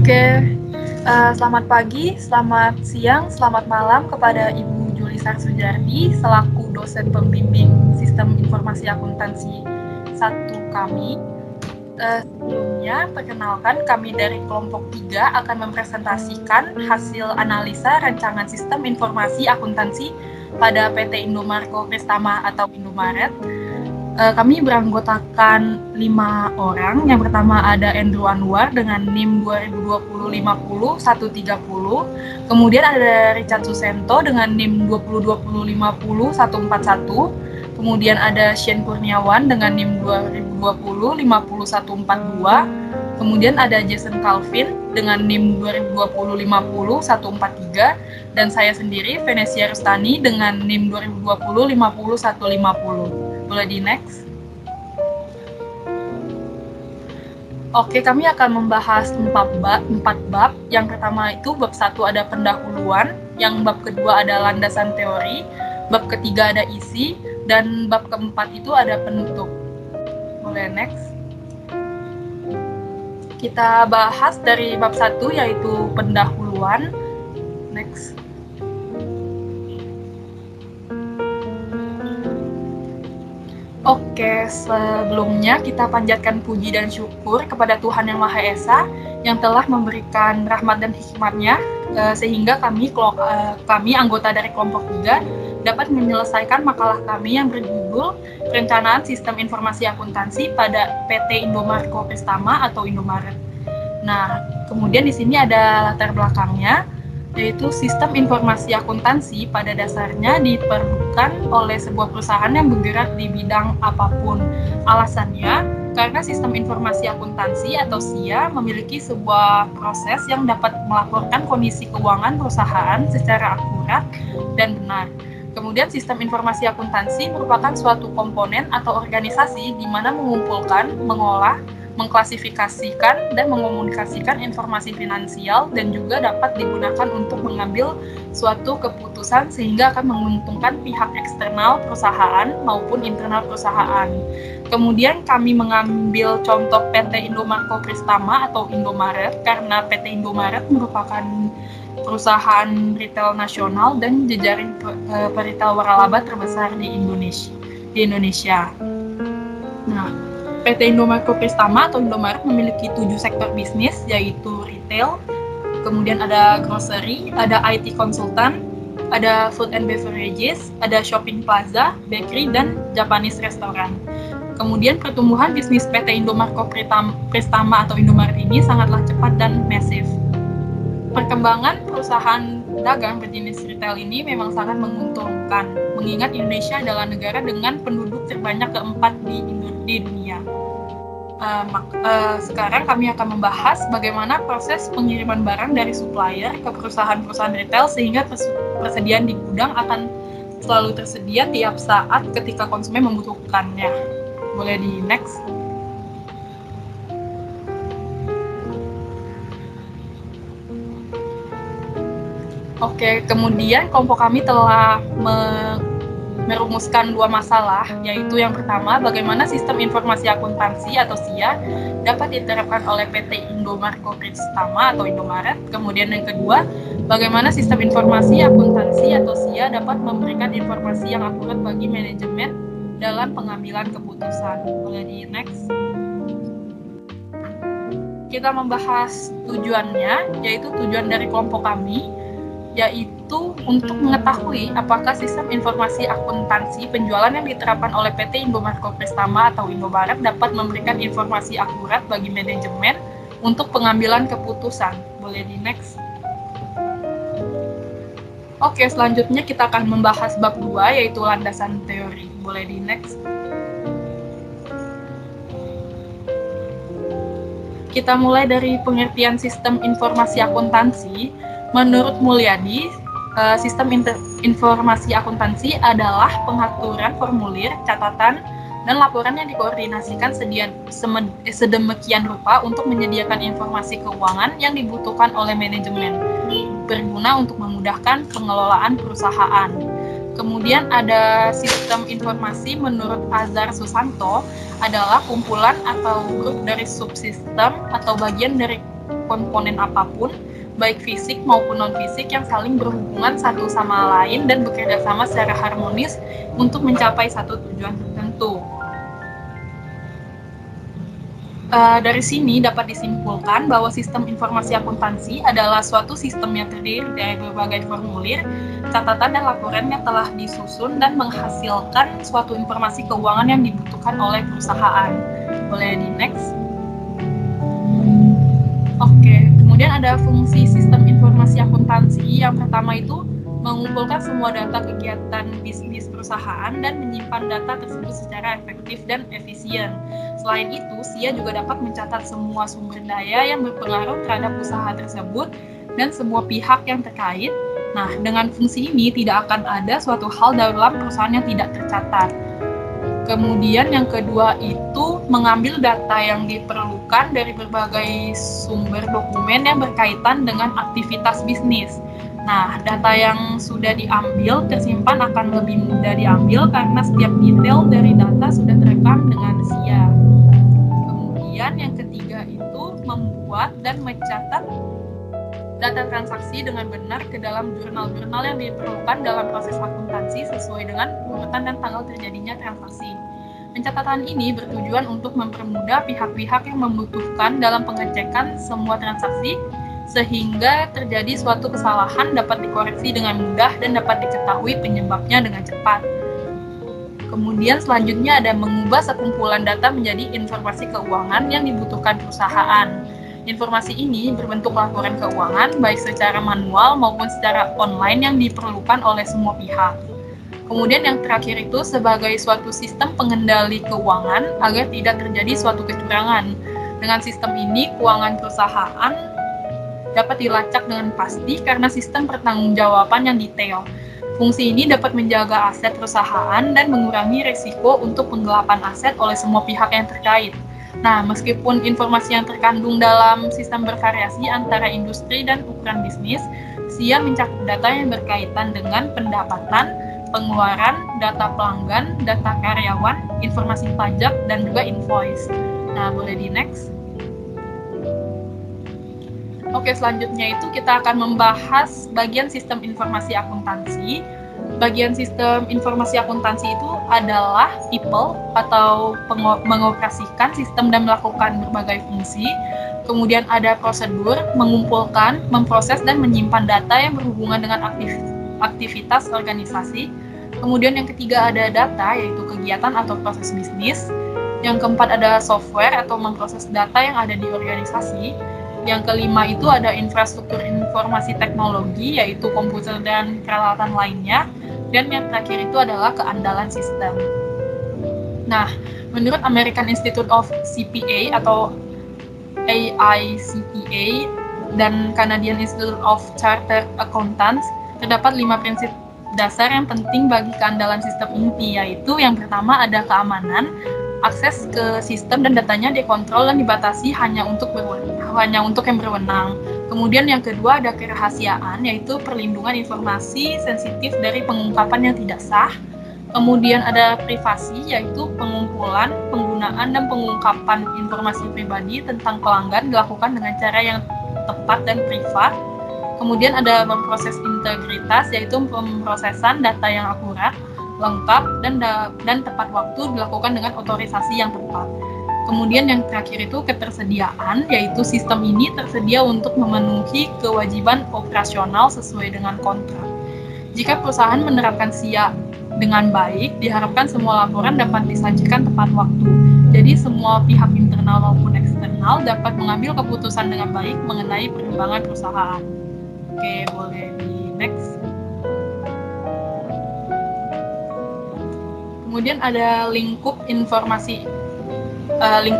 Oke, selamat pagi, selamat siang, selamat malam kepada Ibu Juli Sarsujardi selaku dosen pembimbing Sistem Informasi Akuntansi 1 kami. Sebelumnya, perkenalkan kami dari kelompok 3 akan mempresentasikan hasil analisa rancangan Sistem Informasi Akuntansi pada PT Indomarko Prestama atau Indomaret. Kami beranggotakan 5 orang. Yang pertama ada Andrew Anwar dengan NIM 2020-50-130. Kemudian ada Richard Susento dengan NIM 2020-50-141. Kemudian ada Shane Kurniawan dengan NIM 2020-50-142. Kemudian ada Jason Calvin dengan NIM 2020-50-143. Dan saya sendiri, Venesia Rustani dengan NIM 2020-50-150. Boleh di next. Oke, kami akan membahas 4 bab. Yang pertama itu bab 1 ada pendahuluan, yang bab kedua ada landasan teori, bab ketiga ada isi, dan bab keempat itu ada penutup. Boleh next. Kita bahas dari bab 1 yaitu pendahuluan. Next. Oke, sebelumnya kita panjatkan puji dan syukur kepada Tuhan Yang Maha Esa yang telah memberikan rahmat dan hikmat-Nya sehingga kami anggota dari kelompok 3 dapat menyelesaikan makalah kami yang berjudul Perencanaan Sistem Informasi Akuntansi pada PT Indomarko Prestama atau Indomaret. Nah, kemudian di sini ada latar belakangnya, yaitu sistem informasi akuntansi pada dasarnya diperlukan oleh sebuah perusahaan yang bergerak di bidang apapun. Alasannya, karena sistem informasi akuntansi atau SIA memiliki sebuah proses yang dapat melaporkan kondisi keuangan perusahaan secara akurat dan benar. Kemudian sistem informasi akuntansi merupakan suatu komponen atau organisasi di mana mengumpulkan, mengolah, mengklasifikasikan dan mengomunikasikan informasi finansial dan juga dapat digunakan untuk mengambil suatu keputusan sehingga akan menguntungkan pihak eksternal perusahaan maupun internal perusahaan. Kemudian kami mengambil contoh PT Indomarko Prestama atau Indomaret karena PT Indomaret merupakan perusahaan retail nasional dan jejaring peritel waralaba terbesar di Indonesia. Nah, PT Indomarko Prestama atau Indomaret memiliki 7 sektor bisnis, yaitu retail, kemudian ada grocery, ada IT konsultan, ada food and beverages, ada shopping plaza, bakery, dan Japanese restaurant. Kemudian pertumbuhan bisnis PT Indomarko Prestama atau Indomaret ini sangatlah cepat dan masif. Perkembangan perusahaan dagang berjenis retail ini memang sangat menguntungkan, mengingat Indonesia adalah negara dengan penduduk terbanyak keempat di dunia. Sekarang kami akan membahas bagaimana proses pengiriman barang dari supplier ke perusahaan-perusahaan retail sehingga persediaan di gudang akan selalu tersedia tiap saat ketika konsumen membutuhkannya. Boleh di next. Oke, kemudian kelompok kami telah merumuskan 2 masalah, yaitu yang pertama, bagaimana sistem informasi akuntansi atau SIA dapat diterapkan oleh PT Indomarko Prestama atau Indomaret. Kemudian yang kedua, bagaimana sistem informasi akuntansi atau SIA dapat memberikan informasi yang akurat bagi manajemen dalam pengambilan keputusan. Boleh di next. Kita membahas tujuannya, yaitu tujuan dari kelompok kami, yaitu untuk mengetahui apakah sistem informasi akuntansi penjualan yang diterapkan oleh PT Indomarko Prestama atau Indomaret dapat memberikan informasi akurat bagi manajemen untuk pengambilan keputusan. Boleh di next. Oke, selanjutnya kita akan membahas bab 2 yaitu landasan teori. Boleh di next. Kita mulai dari pengertian sistem informasi akuntansi. Menurut Mulyadi, sistem informasi akuntansi adalah pengaturan formulir, catatan, dan laporan yang dikoordinasikan sedemikian rupa untuk menyediakan informasi keuangan yang dibutuhkan oleh manajemen, berguna untuk memudahkan pengelolaan perusahaan. Kemudian ada sistem informasi menurut Azhar Susanto adalah kumpulan atau grup dari subsistem atau bagian dari komponen apapun, baik fisik maupun non-fisik yang saling berhubungan satu sama lain dan bekerja sama secara harmonis untuk mencapai satu tujuan tertentu. Dari sini dapat disimpulkan bahwa sistem informasi akuntansi adalah suatu sistem yang terdiri dari berbagai formulir, catatan dan laporan yang telah disusun dan menghasilkan suatu informasi keuangan yang dibutuhkan oleh perusahaan. Boleh di next? Oke, kemudian ada fungsi sistem informasi akuntansi. Yang pertama itu mengumpulkan semua data kegiatan bisnis perusahaan dan menyimpan data tersebut secara efektif dan efisien. Selain itu, SIA juga dapat mencatat semua sumber daya yang berpengaruh terhadap usaha tersebut dan semua pihak yang terkait. Nah, dengan fungsi ini tidak akan ada suatu hal dalam perusahaan yang tidak tercatat. Kemudian yang kedua itu mengambil data yang diperlukan dari berbagai sumber dokumen yang berkaitan dengan aktivitas bisnis. Nah, data yang sudah diambil tersimpan akan lebih mudah diambil karena setiap detail dari data sudah terekam dengan SIA. Kemudian yang ketiga itu membuat dan mencatat data transaksi dengan benar ke dalam jurnal-jurnal yang diperlukan dalam proses akuntansi sesuai dengan urutan dan tanggal terjadinya transaksi. Pencatatan ini bertujuan untuk mempermudah pihak-pihak yang membutuhkan dalam pengecekan semua transaksi sehingga terjadi suatu kesalahan dapat dikoreksi dengan mudah dan dapat diketahui penyebabnya dengan cepat. Kemudian selanjutnya ada mengubah sekumpulan data menjadi informasi keuangan yang dibutuhkan perusahaan. Informasi ini berbentuk laporan keuangan baik secara manual maupun secara online yang diperlukan oleh semua pihak. Kemudian yang terakhir itu sebagai suatu sistem pengendali keuangan agar tidak terjadi suatu kecurangan. Dengan sistem ini, keuangan perusahaan dapat dilacak dengan pasti karena sistem pertanggungjawaban yang detail. Fungsi ini dapat menjaga aset perusahaan dan mengurangi risiko untuk penggelapan aset oleh semua pihak yang terkait. Nah, meskipun informasi yang terkandung dalam sistem bervariasi antara industri dan ukuran bisnis, SIA mencakup data yang berkaitan dengan pendapatan, pengeluaran, data pelanggan, data karyawan, informasi pajak, dan juga invoice. Nah, boleh di next. Oke, selanjutnya itu kita akan membahas bagian sistem informasi akuntansi. Bagian sistem informasi akuntansi itu adalah people atau mengoperasikan sistem dan melakukan berbagai fungsi. Kemudian ada prosedur, mengumpulkan, memproses, dan menyimpan data yang berhubungan dengan aktivitas organisasi. Kemudian yang ketiga ada data, yaitu kegiatan atau proses bisnis. Yang keempat ada software atau memproses data yang ada di organisasi. Yang kelima itu ada infrastruktur informasi teknologi, yaitu komputer dan peralatan lainnya. Dan yang terakhir itu adalah keandalan sistem. Nah, menurut American Institute of CPA atau AICPA dan Canadian Institute of Chartered Accountants, terdapat 5 prinsip dasar yang penting bagi keandalan sistem inti, yaitu yang pertama ada keamanan, akses ke sistem dan datanya dikontrol dan dibatasi hanya untuk yang berwenang. Kemudian yang kedua ada kerahasiaan, yaitu perlindungan informasi sensitif dari pengungkapan yang tidak sah. Kemudian ada privasi, yaitu pengumpulan, penggunaan, dan pengungkapan informasi pribadi tentang pelanggan dilakukan dengan cara yang tepat dan privat. Kemudian ada memproses integritas, yaitu pemrosesan data yang akurat, lengkap, dan tepat waktu dilakukan dengan otorisasi yang tepat. Kemudian yang terakhir itu ketersediaan, yaitu sistem ini tersedia untuk memenuhi kewajiban operasional sesuai dengan kontrak. Jika perusahaan menerapkan SIA dengan baik, diharapkan semua laporan dapat disajikan tepat waktu. Jadi semua pihak internal maupun eksternal dapat mengambil keputusan dengan baik mengenai perkembangan perusahaan. Oke, boleh di next. Kemudian ada lingkup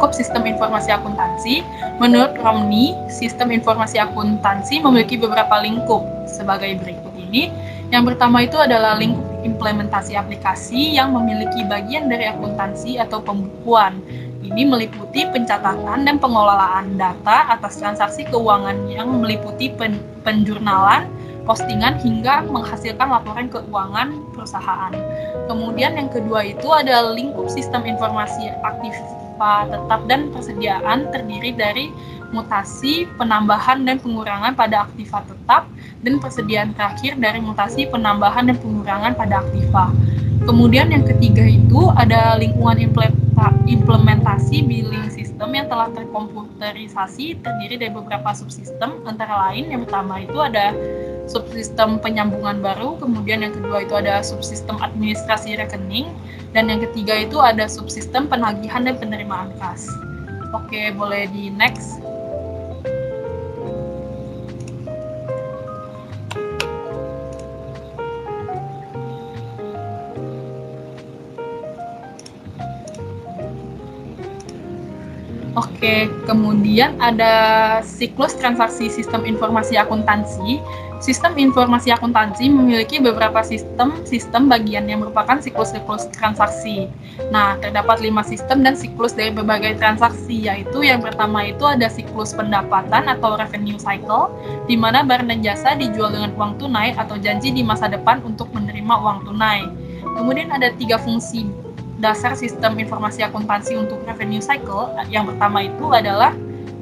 sistem informasi akuntansi. Menurut Romney, sistem informasi akuntansi memiliki beberapa lingkup sebagai berikut ini. Yang pertama itu adalah lingkup implementasi aplikasi yang memiliki bagian dari akuntansi atau pembukuan. Ini meliputi pencatatan dan pengelolaan data atas transaksi keuangan yang meliputi penjurnalan, postingan hingga menghasilkan laporan keuangan perusahaan. Kemudian yang kedua itu ada lingkup sistem informasi aktiva tetap dan persediaan, terdiri dari mutasi, penambahan dan pengurangan pada aktiva tetap, dan persediaan terakhir dari mutasi, penambahan dan pengurangan pada aktiva. Kemudian yang ketiga itu ada lingkungan implementasi billing system yang telah terkomputerisasi, terdiri dari beberapa subsistem, antara lain yang pertama itu ada subsistem penyambungan baru, kemudian yang kedua itu ada subsistem administrasi rekening, dan yang ketiga itu ada subsistem penagihan dan penerimaan kas. Oke, boleh di next. Oke, kemudian ada siklus transaksi sistem informasi akuntansi. Sistem informasi akuntansi memiliki beberapa sistem bagian yang merupakan siklus-siklus transaksi. Nah, terdapat 5 sistem dan siklus dari berbagai transaksi, yaitu yang pertama itu ada siklus pendapatan atau revenue cycle, di mana barang dan jasa dijual dengan uang tunai atau janji di masa depan untuk menerima uang tunai. Kemudian ada 3 fungsi dasar sistem informasi akuntansi untuk revenue cycle. Yang pertama itu adalah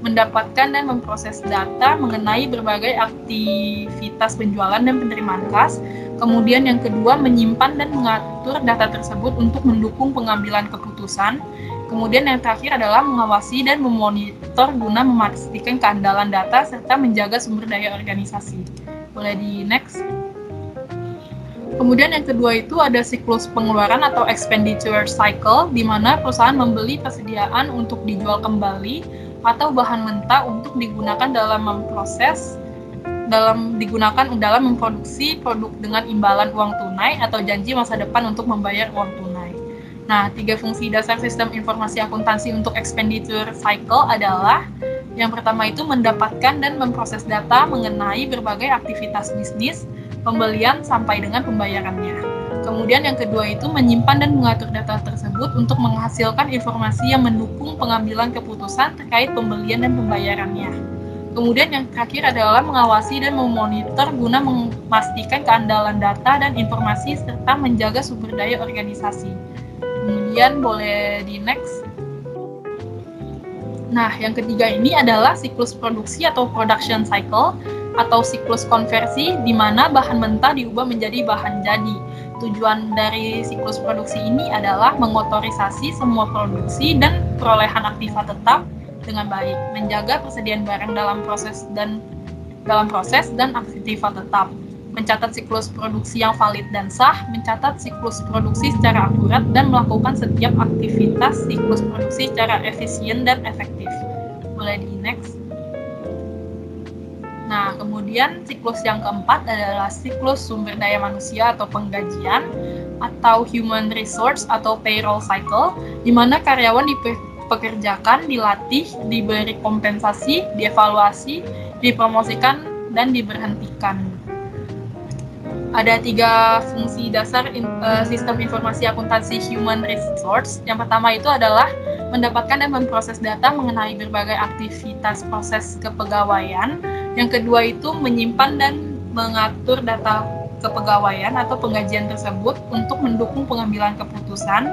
mendapatkan dan memproses data mengenai berbagai aktivitas penjualan dan penerimaan kas. Kemudian yang kedua, menyimpan dan mengatur data tersebut untuk mendukung pengambilan keputusan. Kemudian yang terakhir adalah mengawasi dan memonitor guna memastikan keandalan data serta menjaga sumber daya organisasi. Boleh di next. Kemudian yang kedua itu ada siklus pengeluaran atau expenditure cycle, di mana perusahaan membeli persediaan untuk dijual kembali atau bahan mentah untuk digunakan dalam memproduksi produk dengan imbalan uang tunai atau janji masa depan untuk membayar uang tunai. Nah, 3 fungsi dasar sistem informasi akuntansi untuk expenditure cycle adalah yang pertama itu mendapatkan dan memproses data mengenai berbagai aktivitas bisnis, pembelian sampai dengan pembayarannya. Kemudian yang kedua itu menyimpan dan mengatur data tersebut untuk menghasilkan informasi yang mendukung pengambilan keputusan terkait pembelian dan pembayarannya. Kemudian yang terakhir adalah mengawasi dan memonitor guna memastikan keandalan data dan informasi serta menjaga sumber daya organisasi. Kemudian boleh di next. Nah, yang ketiga ini adalah siklus produksi atau production cycle atau siklus konversi, di mana bahan mentah diubah menjadi bahan jadi. Tujuan dari siklus produksi ini adalah mengotorisasi semua produksi dan perolehan aktiva tetap dengan baik, menjaga persediaan barang dalam proses dan aktiva tetap, mencatat siklus produksi yang valid dan sah, mencatat siklus produksi secara akurat, dan melakukan setiap aktivitas siklus produksi secara efisien dan efektif. Boleh di next. Nah, kemudian siklus yang keempat adalah siklus sumber daya manusia atau penggajian atau human resource atau payroll cycle, di mana karyawan dipekerjakan, dilatih, diberi kompensasi, dievaluasi, dipromosikan, dan diberhentikan. Ada 3 fungsi dasar sistem informasi akuntansi human resource. Yang pertama itu adalah mendapatkan dan memproses data mengenai berbagai aktivitas proses kepegawaian. Yang kedua itu menyimpan dan mengatur data kepegawaian atau penggajian tersebut untuk mendukung pengambilan keputusan.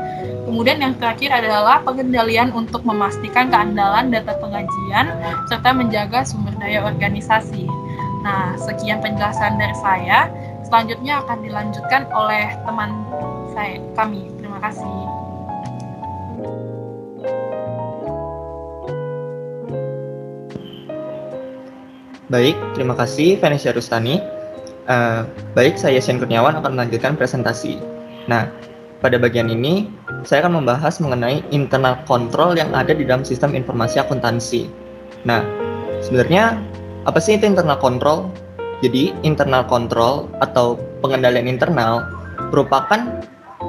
Kemudian yang terakhir adalah pengendalian untuk memastikan keandalan data penggajian serta menjaga sumber daya organisasi. Nah, sekian penjelasan dari saya. Selanjutnya akan dilanjutkan oleh teman kami. Terima kasih. Baik, terima kasih Venesia Rustani. Baik, saya Yassin Kurniawan akan melanjutkan presentasi. Nah, pada bagian ini saya akan membahas mengenai internal control yang ada di dalam sistem informasi akuntansi. Nah, sebenarnya apa sih itu internal control? Jadi, internal control atau pengendalian internal merupakan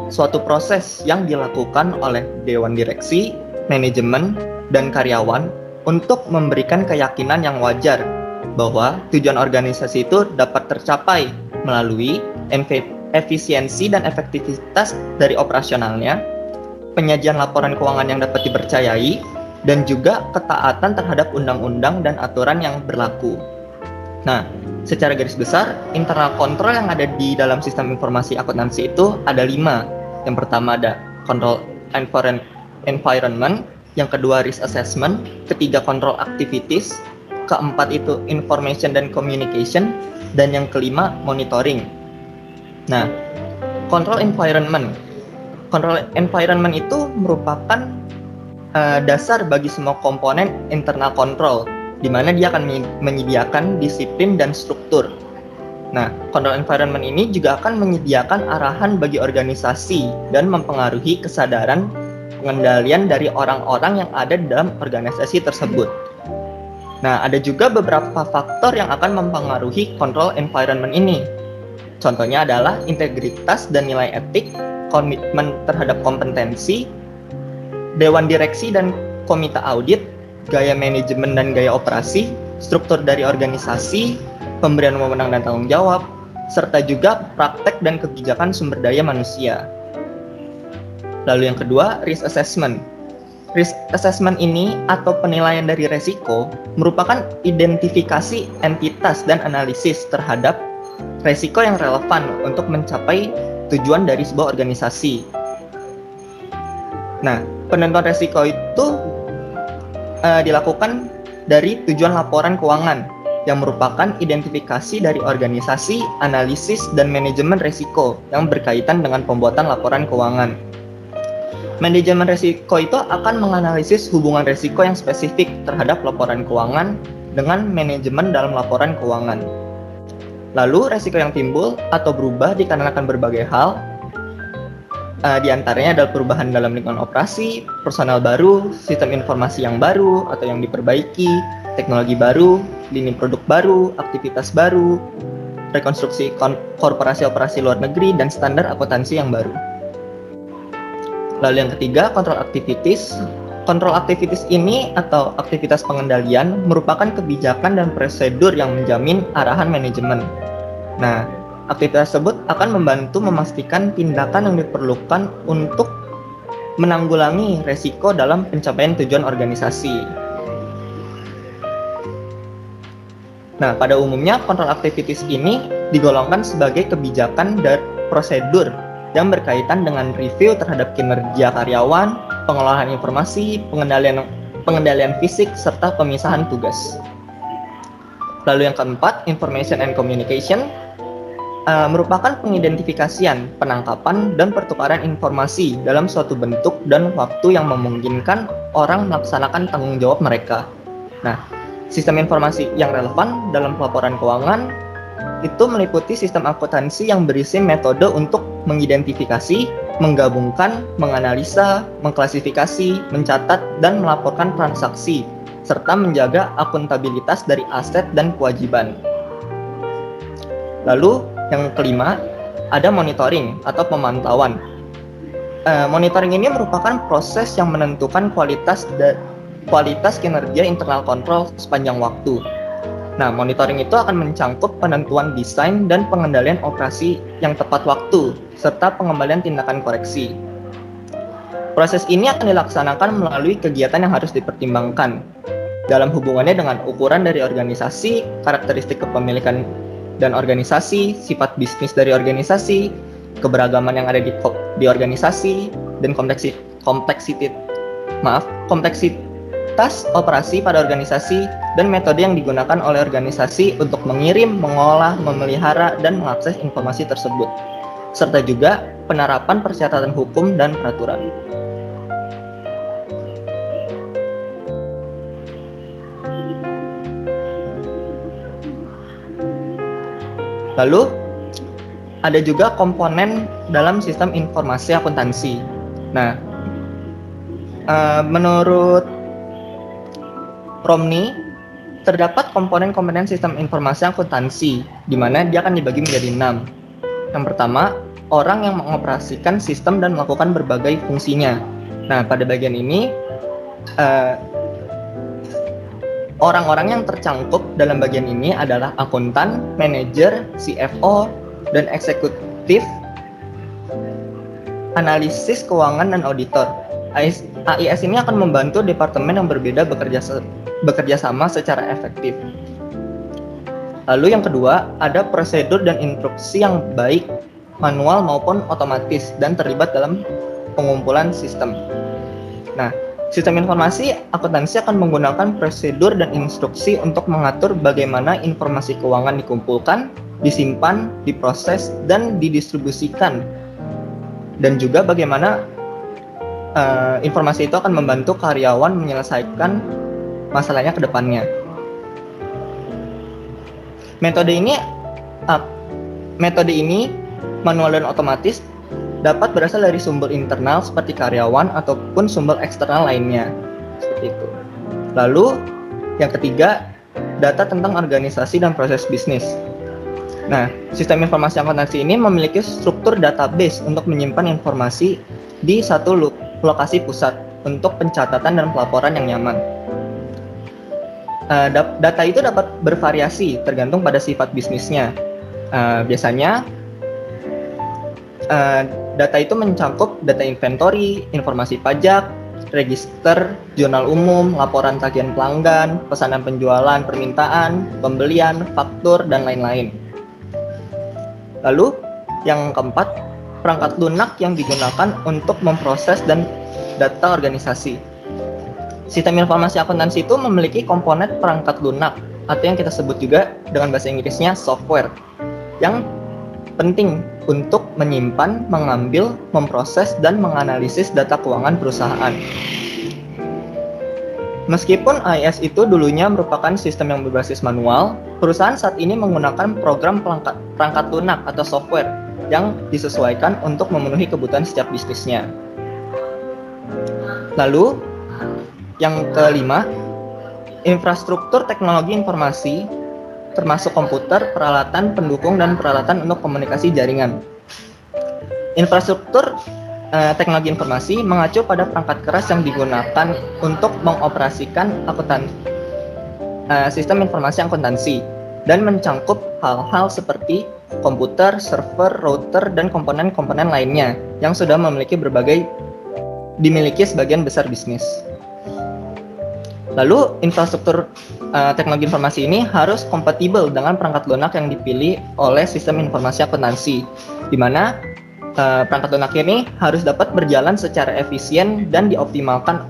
suatu proses yang dilakukan oleh dewan direksi, manajemen, dan karyawan untuk memberikan keyakinan yang wajar bahwa tujuan organisasi itu dapat tercapai melalui efisiensi dan efektivitas dari operasionalnya, penyajian laporan keuangan yang dapat dipercayai, dan juga ketaatan terhadap undang-undang dan aturan yang berlaku. Nah, secara garis besar, internal control yang ada di dalam sistem informasi akuntansi itu ada 5. Yang pertama ada control environment, yang kedua risk assessment, ketiga control activities, keempat itu information dan communication, dan yang kelima monitoring. Nah, control environment. Control environment itu merupakan dasar bagi semua komponen internal control, di mana dia akan menyediakan disiplin dan struktur. Nah, control environment ini juga akan menyediakan arahan bagi organisasi dan mempengaruhi kesadaran pengendalian dari orang-orang yang ada dalam organisasi tersebut. Nah, ada juga beberapa faktor yang akan mempengaruhi control environment ini. Contohnya adalah integritas dan nilai etik, komitmen terhadap kompetensi, dewan direksi dan komite audit, gaya manajemen dan gaya operasi, struktur dari organisasi, pemberian wewenang dan tanggung jawab, serta juga praktek dan kebijakan sumber daya manusia. Lalu yang kedua, risk assessment. Risk assessment ini atau penilaian dari resiko merupakan identifikasi entitas dan analisis terhadap resiko yang relevan untuk mencapai tujuan dari sebuah organisasi. Nah, penentuan resiko itu dilakukan dari tujuan laporan keuangan yang merupakan identifikasi dari organisasi, analisis, dan manajemen resiko yang berkaitan dengan pembuatan laporan keuangan. Manajemen resiko itu akan menganalisis hubungan resiko yang spesifik terhadap laporan keuangan dengan manajemen dalam laporan keuangan. Lalu, resiko yang timbul atau berubah dikarenakan berbagai hal, di antaranya adalah perubahan dalam lingkungan operasi, personal baru, sistem informasi yang baru atau yang diperbaiki, teknologi baru, lini produk baru, aktivitas baru, rekonstruksi korporasi operasi luar negeri, dan standar akuntansi yang baru. Lalu yang ketiga, control activities. Control activities ini atau aktivitas pengendalian merupakan kebijakan dan prosedur yang menjamin arahan manajemen. Nah, aktivitas tersebut akan membantu memastikan tindakan yang diperlukan untuk menanggulangi resiko dalam pencapaian tujuan organisasi. Nah, pada umumnya control activities ini digolongkan sebagai kebijakan dan prosedur yang berkaitan dengan review terhadap kinerja karyawan, pengelolaan informasi, pengendalian fisik, serta pemisahan tugas. Lalu yang keempat, information and communication, merupakan pengidentifikasian, penangkapan, dan pertukaran informasi dalam suatu bentuk dan waktu yang memungkinkan orang melaksanakan tanggung jawab mereka. Nah, sistem informasi yang relevan dalam pelaporan keuangan itu meliputi sistem akuntansi yang berisi metode untuk mengidentifikasi, menggabungkan, menganalisa, mengklasifikasi, mencatat, dan melaporkan transaksi, serta menjaga akuntabilitas dari aset dan kewajiban. Lalu, yang kelima, ada monitoring atau pemantauan. Monitoring ini merupakan proses yang menentukan kualitas kinerja internal control sepanjang waktu. Nah, monitoring itu akan mencangkup penentuan desain dan pengendalian operasi yang tepat waktu, serta pengembalian tindakan koreksi. Proses ini akan dilaksanakan melalui kegiatan yang harus dipertimbangkan dalam hubungannya dengan ukuran dari organisasi, karakteristik kepemilikan dan organisasi, sifat bisnis dari organisasi, keberagaman yang ada di organisasi, dan kompleksitas operasi pada organisasi dan metode yang digunakan oleh organisasi untuk mengirim, mengolah, memelihara, dan mengakses informasi tersebut, serta juga penerapan persyaratan hukum dan peraturan. Lalu, ada juga komponen dalam sistem informasi akuntansi. Nah, menurut Romney, terdapat komponen-komponen sistem informasi akuntansi, di mana dia akan dibagi menjadi 6. Yang pertama, orang yang mengoperasikan sistem dan melakukan berbagai fungsinya. Nah, pada bagian ini, orang-orang yang tercangkup dalam bagian ini adalah akuntan, manajer, CFO, dan eksekutif, analisis keuangan, dan auditor. AIS ini akan membantu departemen yang berbeda bekerja sama secara efektif. Lalu yang kedua, ada prosedur dan instruksi yang baik manual maupun otomatis dan terlibat dalam pengumpulan sistem. Nah, sistem informasi akuntansi akan menggunakan prosedur dan instruksi untuk mengatur bagaimana informasi keuangan dikumpulkan, disimpan, diproses, dan didistribusikan. Dan juga bagaimana informasi itu akan membantu karyawan menyelesaikan masalahnya ke depannya. Metode ini manual dan otomatis dapat berasal dari sumber internal seperti karyawan ataupun sumber eksternal lainnya. Seperti itu. Lalu yang ketiga, data tentang organisasi dan proses bisnis. Nah, sistem informasi akuntansi ini memiliki struktur database untuk menyimpan informasi di satu lokasi pusat untuk pencatatan dan pelaporan yang nyaman. Data itu dapat bervariasi tergantung pada sifat bisnisnya. Biasanya data itu mencakup data inventory, informasi pajak, register, jurnal umum, laporan tagihan pelanggan, pesanan penjualan, permintaan, pembelian, faktur, dan lain-lain. Lalu yang keempat, perangkat lunak yang digunakan untuk memproses dan data organisasi. Sistem informasi akuntansi itu memiliki komponen perangkat lunak atau yang kita sebut juga dengan bahasa Inggrisnya software yang penting untuk menyimpan, mengambil, memproses, dan menganalisis data keuangan perusahaan. Meskipun AIS itu dulunya merupakan sistem yang berbasis manual, perusahaan saat ini menggunakan program perangkat lunak atau software yang disesuaikan untuk memenuhi kebutuhan setiap bisnisnya. Lalu, yang kelima, infrastruktur teknologi informasi termasuk komputer, peralatan pendukung, dan peralatan untuk komunikasi jaringan. Infrastruktur teknologi informasi mengacu pada perangkat keras yang digunakan untuk mengoperasikan sistem informasi akuntansi dan mencangkup hal-hal seperti komputer, server, router, dan komponen-komponen lainnya yang sudah dimiliki sebagian besar bisnis. Lalu infrastruktur teknologi informasi ini harus kompatibel dengan perangkat lunak yang dipilih oleh sistem informasi akuntansi, di mana perangkat lunak ini harus dapat berjalan secara efisien dan dioptimalkan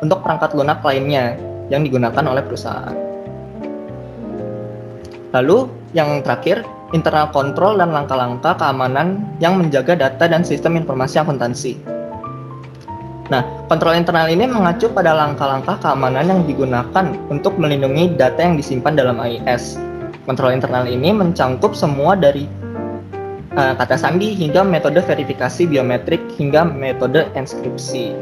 untuk perangkat lunak lainnya yang digunakan oleh perusahaan. Lalu yang terakhir, internal control dan langkah-langkah keamanan yang menjaga data dan sistem informasi akuntansi. Nah, kontrol internal ini mengacu pada langkah-langkah keamanan yang digunakan untuk melindungi data yang disimpan dalam AIS. Kontrol internal ini mencangkup semua dari kata sandi hingga metode verifikasi biometrik hingga metode enkripsi.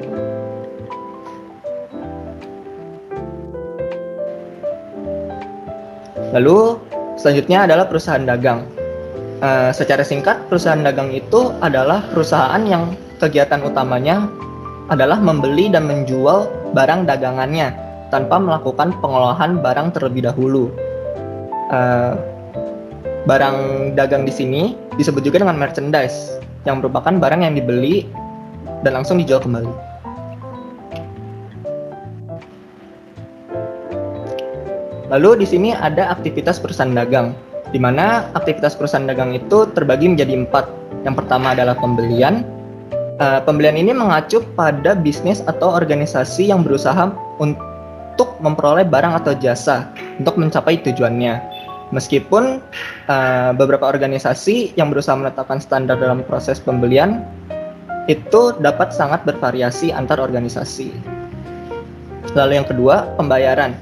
Lalu selanjutnya adalah perusahaan dagang. Secara singkat, perusahaan dagang itu adalah perusahaan yang kegiatan utamanya adalah membeli dan menjual barang dagangannya tanpa melakukan pengolahan barang terlebih dahulu. Barang dagang di sini disebut juga dengan merchandise, yang merupakan barang yang dibeli dan langsung dijual kembali. Lalu di sini ada aktivitas perusahaan dagang, di mana aktivitas perusahaan dagang itu terbagi menjadi 4. Yang pertama adalah pembelian. Pembelian ini mengacu pada bisnis atau organisasi yang berusaha untuk memperoleh barang atau jasa untuk mencapai tujuannya. Meskipun beberapa organisasi yang berusaha menetapkan standar dalam proses pembelian itu dapat sangat bervariasi antar organisasi. Lalu yang kedua, pembayaran.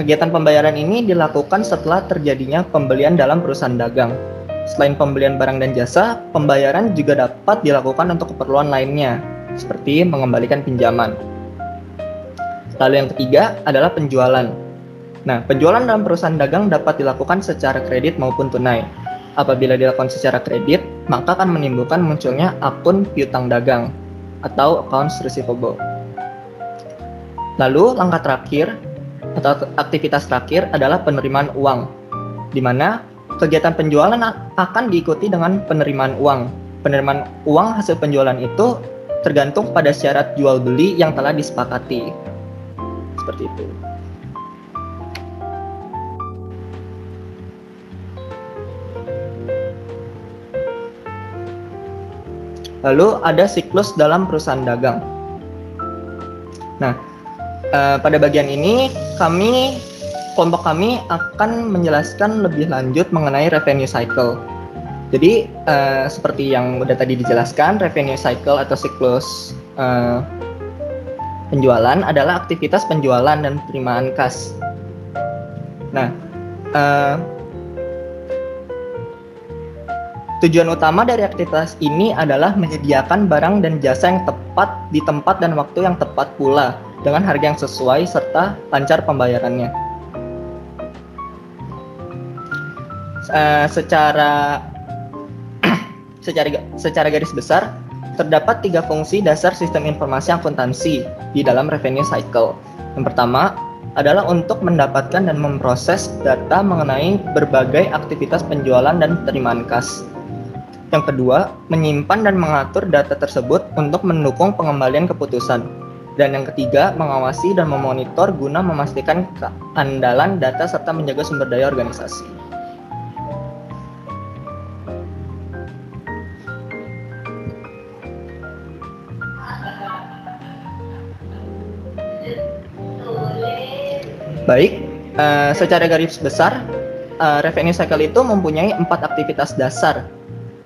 Kegiatan pembayaran ini dilakukan setelah terjadinya pembelian dalam perusahaan dagang. Selain pembelian barang dan jasa, pembayaran juga dapat dilakukan untuk keperluan lainnya, seperti mengembalikan pinjaman. Lalu yang ketiga adalah penjualan. Nah, penjualan dalam perusahaan dagang dapat dilakukan secara kredit maupun tunai. Apabila dilakukan secara kredit, maka akan menimbulkan munculnya akun piutang dagang atau accounts receivable. Lalu langkah terakhir atau aktivitas terakhir adalah penerimaan uang, di mana kegiatan penjualan akan diikuti dengan penerimaan uang. Penerimaan uang hasil penjualan itu tergantung pada syarat jual beli yang telah disepakati. Seperti itu. Lalu ada siklus dalam perusahaan dagang. Nah, pada bagian ini kelompok kami akan menjelaskan lebih lanjut mengenai revenue cycle. Jadi seperti yang udah tadi dijelaskan, revenue cycle atau siklus penjualan adalah aktivitas penjualan dan penerimaan kas. Nah, tujuan utama dari aktivitas ini adalah menyediakan barang dan jasa yang tepat di tempat dan waktu yang tepat pula, dengan harga yang sesuai serta lancar pembayarannya. Secara garis besar, terdapat 3 fungsi dasar sistem informasi akuntansi di dalam revenue cycle. Yang pertama adalah untuk mendapatkan dan memproses data mengenai berbagai aktivitas penjualan dan penerimaan kas. Yang kedua, menyimpan dan mengatur data tersebut untuk mendukung pengembalian keputusan. Dan yang ketiga, mengawasi dan memonitor guna memastikan keandalan data serta menjaga sumber daya organisasi. Baik, secara garis besar, revenue cycle itu mempunyai 4 aktivitas dasar.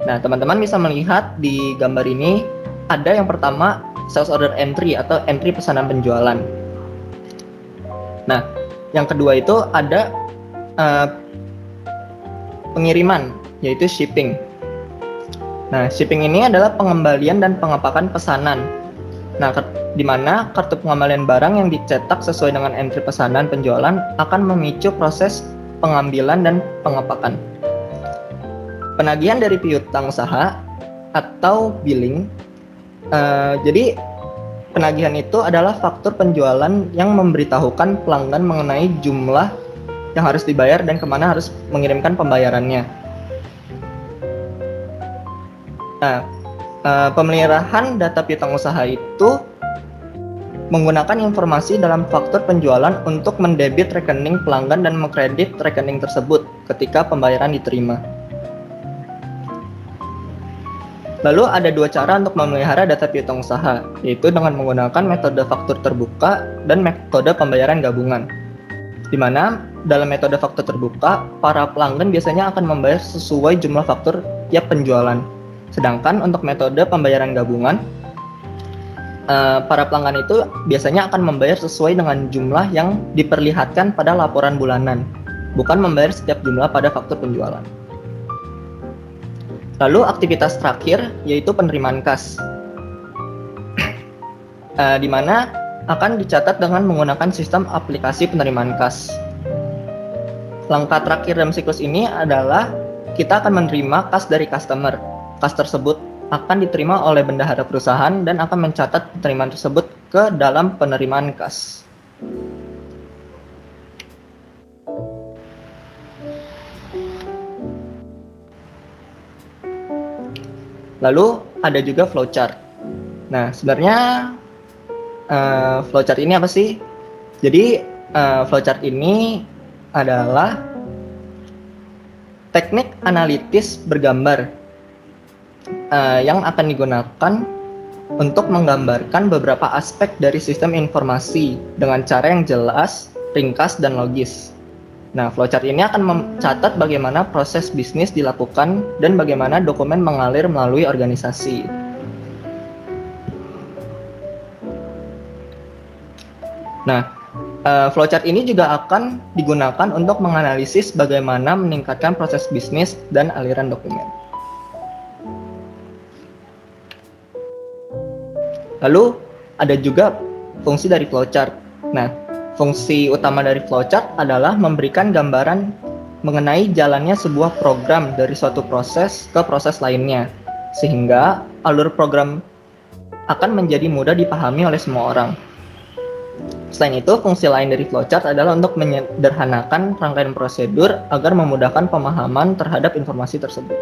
Nah, teman-teman bisa melihat di gambar ini, ada yang pertama sales order entry atau entry pesanan penjualan. Nah, yang kedua itu ada pengiriman, yaitu shipping. Nah, shipping ini adalah pengembalian dan pengepakan pesanan. Nah, di mana kartu pengembalian barang yang dicetak sesuai dengan entry pesanan penjualan akan memicu proses pengambilan dan pengepakan. Penagihan dari piutang usaha atau billing. Jadi penagihan itu adalah faktur penjualan yang memberitahukan pelanggan mengenai jumlah yang harus dibayar dan kemana harus mengirimkan pembayarannya. Nah, pemeliharaan data piutang usaha itu menggunakan informasi dalam faktur penjualan untuk mendebit rekening pelanggan dan mengkredit rekening tersebut ketika pembayaran diterima. Lalu ada 2 cara untuk memelihara data piutang usaha, yaitu dengan menggunakan metode faktur terbuka dan metode pembayaran gabungan. Di mana dalam metode faktur terbuka, para pelanggan biasanya akan membayar sesuai jumlah faktur tiap penjualan. Sedangkan untuk metode pembayaran gabungan, para pelanggan itu biasanya akan membayar sesuai dengan jumlah yang diperlihatkan pada laporan bulanan, bukan membayar setiap jumlah pada faktur penjualan. Lalu aktivitas terakhir yaitu penerimaan kas, di mana akan dicatat dengan menggunakan sistem aplikasi penerimaan kas. Langkah terakhir dalam siklus ini adalah kita akan menerima kas dari customer. Kas tersebut akan diterima oleh bendahara perusahaan dan akan mencatat penerimaan tersebut ke dalam penerimaan kas. Lalu ada juga flowchart. Nah, sebenarnya flowchart ini apa sih? Jadi flowchart ini adalah teknik analitis bergambar yang akan digunakan untuk menggambarkan beberapa aspek dari sistem informasi dengan cara yang jelas, ringkas, dan logis. Nah, flowchart ini akan mencatat bagaimana proses bisnis dilakukan dan bagaimana dokumen mengalir melalui organisasi. Nah, flowchart ini juga akan digunakan untuk menganalisis bagaimana meningkatkan proses bisnis dan aliran dokumen. Lalu ada juga fungsi dari flowchart. Nah, fungsi utama dari flowchart adalah memberikan gambaran mengenai jalannya sebuah program dari suatu proses ke proses lainnya, sehingga alur program akan menjadi mudah dipahami oleh semua orang. Selain itu, fungsi lain dari flowchart adalah untuk menyederhanakan rangkaian prosedur agar memudahkan pemahaman terhadap informasi tersebut.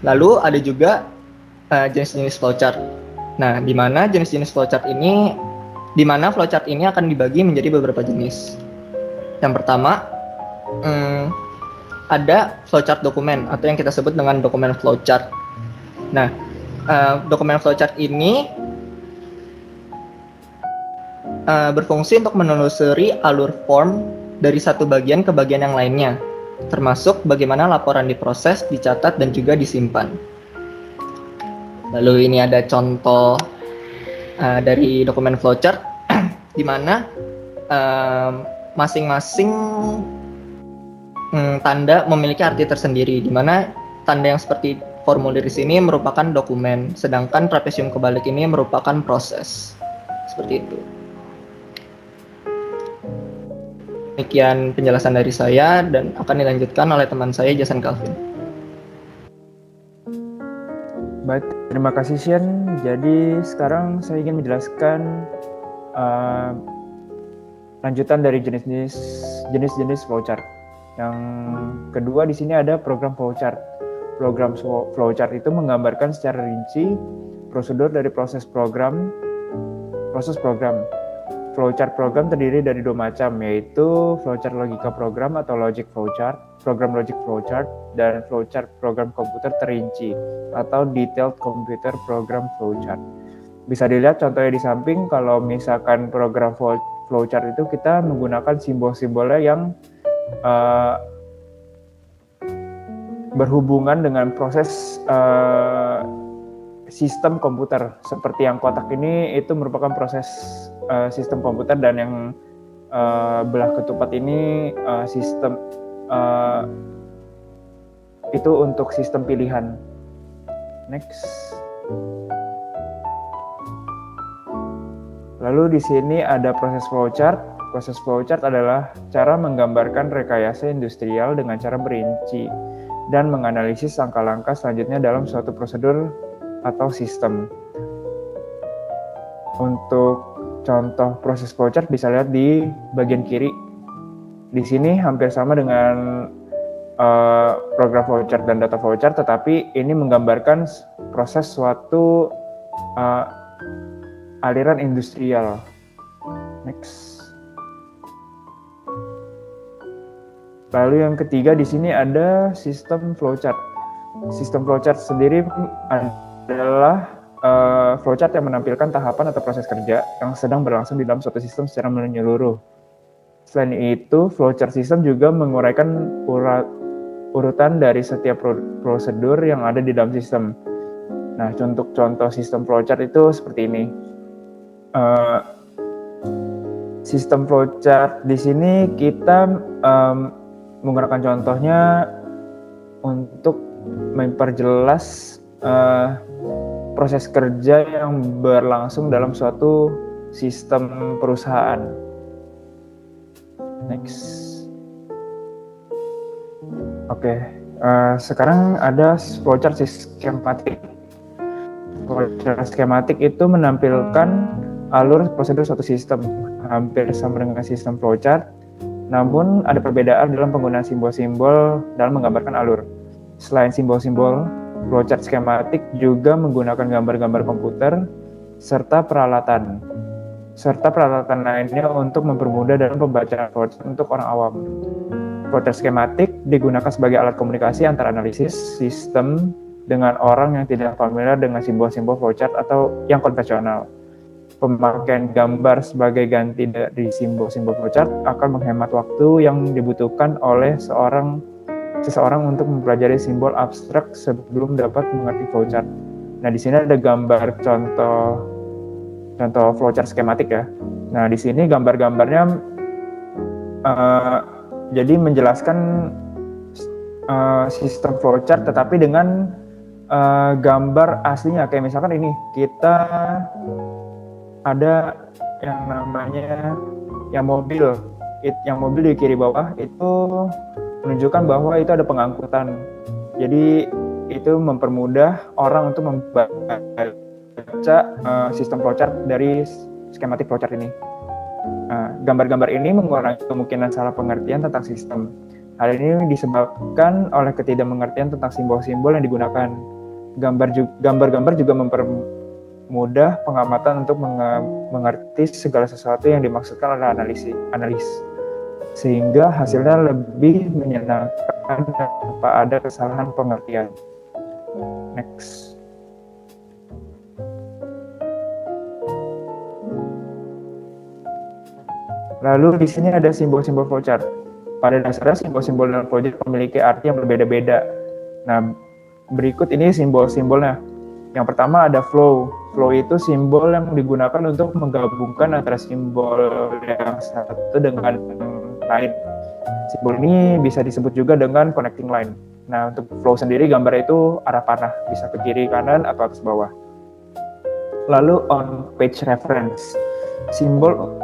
Lalu ada juga jenis-jenis flowchart. Nah, di mana jenis-jenis flowchart ini, flowchart ini akan dibagi menjadi beberapa jenis. Yang pertama, ada flowchart dokumen atau yang kita sebut dengan dokumen flowchart. Nah, dokumen flowchart ini berfungsi untuk menelusuri alur form dari satu bagian ke bagian yang lainnya, termasuk bagaimana laporan diproses, dicatat, dan juga disimpan. Lalu ini ada contoh dari dokumen flowchart di mana masing-masing tanda memiliki arti tersendiri, di mana tanda yang seperti formulir di sini merupakan dokumen, sedangkan trapesium kebalik ini merupakan proses. Seperti itu. Demikian penjelasan dari saya dan akan dilanjutkan oleh teman saya Jason Calvin. Baik, terima kasih Shen. Jadi sekarang saya ingin menjelaskan lanjutan dari jenis-jenis flowchart. Yang kedua di sini ada program flowchart. Program flowchart itu menggambarkan secara rinci prosedur dari proses program. Flowchart program terdiri dari dua macam, yaitu flowchart logika program atau logic flowchart, program logic flowchart, dan flowchart program komputer terinci atau detailed computer program flowchart. Bisa dilihat contohnya di samping, kalau misalkan program flowchart itu kita menggunakan simbol-simbolnya yang berhubungan dengan proses sistem komputer. Seperti yang kotak ini itu merupakan proses sistem komputer, dan yang belah ketupat ini sistem itu untuk sistem pilihan. Next. Lalu di sini ada proses flowchart. Proses flowchart adalah cara menggambarkan rekayasa industrial dengan cara merinci dan menganalisis langkah-langkah selanjutnya dalam suatu prosedur atau sistem. Untuk contoh proses flowchart bisa lihat di bagian kiri. Di sini hampir sama dengan program flowchart dan data flowchart, tetapi ini menggambarkan proses suatu aliran industrial. Next. Lalu yang ketiga di sini ada sistem flowchart. Sistem flowchart sendiri adalah flowchart yang menampilkan tahapan atau proses kerja yang sedang berlangsung di dalam suatu sistem secara menyeluruh. Selain itu, flowchart sistem juga menguraikan urutan dari setiap prosedur yang ada di dalam sistem. Nah, untuk contoh sistem flowchart itu seperti ini. Sistem flowchart di sini kita menggunakan contohnya untuk memperjelas proses kerja yang berlangsung dalam suatu sistem perusahaan. Next. Oke, sekarang ada flowchart skematik. Flowchart skematik itu menampilkan alur prosedur suatu sistem, hampir sama dengan sistem flowchart, namun ada perbedaan dalam penggunaan simbol-simbol dalam menggambarkan alur. Selain simbol-simbol, flowchart skematik juga menggunakan gambar-gambar komputer serta peralatan lainnya untuk mempermudah dalam pembacaan flowchart untuk orang awam. Flowchart skematik digunakan sebagai alat komunikasi antara analisis sistem dengan orang yang tidak familiar dengan simbol-simbol flowchart atau yang konvensional. Pemakaian gambar sebagai ganti dari simbol-simbol flowchart akan menghemat waktu yang dibutuhkan oleh seseorang untuk mempelajari simbol abstrak sebelum dapat mengerti flowchart. Nah, di sini ada gambar contoh flowchart skematik ya. Nah, di sini gambar-gambarnya jadi menjelaskan sistem flowchart, tetapi dengan gambar aslinya. Kayak misalkan ini, kita ada yang namanya yang mobil di kiri bawah itu menunjukkan bahwa itu ada pengangkutan. Jadi itu mempermudah orang untuk membaca sistem flowchart dari skematik flowchart ini. Gambar-gambar ini mengurangi kemungkinan salah pengertian tentang sistem. Hal ini disebabkan oleh ketidakmengertian tentang simbol-simbol yang digunakan. Gambar-gambar juga mempermudah pengamatan untuk mengerti segala sesuatu yang dimaksudkan oleh analis, sehingga hasilnya lebih menyenangkan tanpa ada kesalahan pengertian. Next. Lalu di sini ada simbol-simbol flowchart. Pada dasarnya simbol-simbol dalam flowchart memiliki arti yang berbeda-beda. Nah, berikut ini simbol-simbolnya. Yang pertama ada flow. Flow itu simbol yang digunakan untuk menggabungkan antara simbol yang satu dengan yang lain. Simbol ini bisa disebut juga dengan connecting line. Nah, untuk flow sendiri gambar itu arah panah, bisa ke kiri, kanan, atau atas bawah. Lalu on page reference. Simbol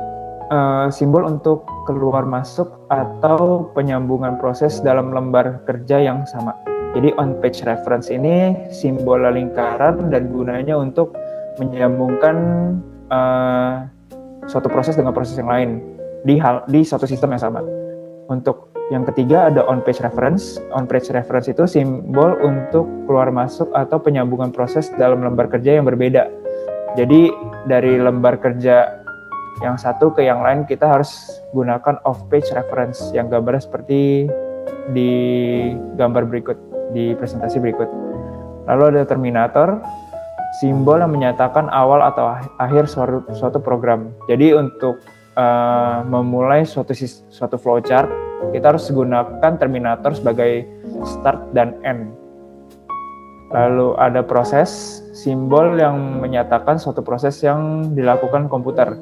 untuk keluar masuk atau penyambungan proses dalam lembar kerja yang sama. Jadi on page reference ini simbol lingkaran dan gunanya untuk menyambungkan suatu proses dengan proses yang lain di suatu sistem yang sama. Untuk yang ketiga ada on page reference. On page reference itu simbol untuk keluar masuk atau penyambungan proses dalam lembar kerja yang berbeda. Jadi dari lembar kerja yang satu ke yang lain kita harus gunakan off page reference yang gambarnya seperti di gambar berikut, di presentasi berikut. Lalu ada terminator, simbol yang menyatakan awal atau akhir suatu program. Jadi untuk memulai suatu flowchart kita harus gunakan terminator sebagai start dan end. Lalu ada proses, simbol yang menyatakan suatu proses yang dilakukan komputer.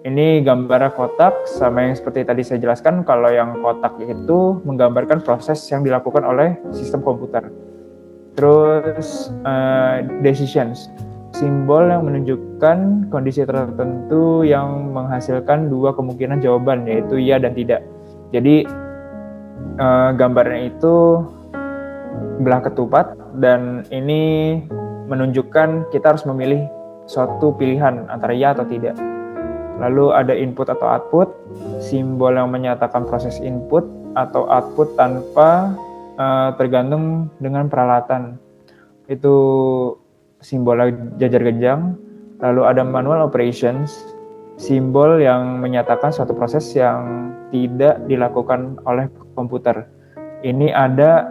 Ini gambarnya kotak, sama yang seperti tadi saya jelaskan, kalau yang kotak itu menggambarkan proses yang dilakukan oleh sistem komputer. Terus decisions, simbol yang menunjukkan kondisi tertentu yang menghasilkan dua kemungkinan jawaban, yaitu ya dan tidak. Jadi gambarnya itu belah ketupat, dan ini menunjukkan kita harus memilih suatu pilihan antara ya atau tidak. Lalu ada input atau output, simbol yang menyatakan proses input atau output tanpa tergantung dengan peralatan. Itu simbolnya jajar genjang. Lalu ada manual operations, simbol yang menyatakan suatu proses yang tidak dilakukan oleh komputer. Ini ada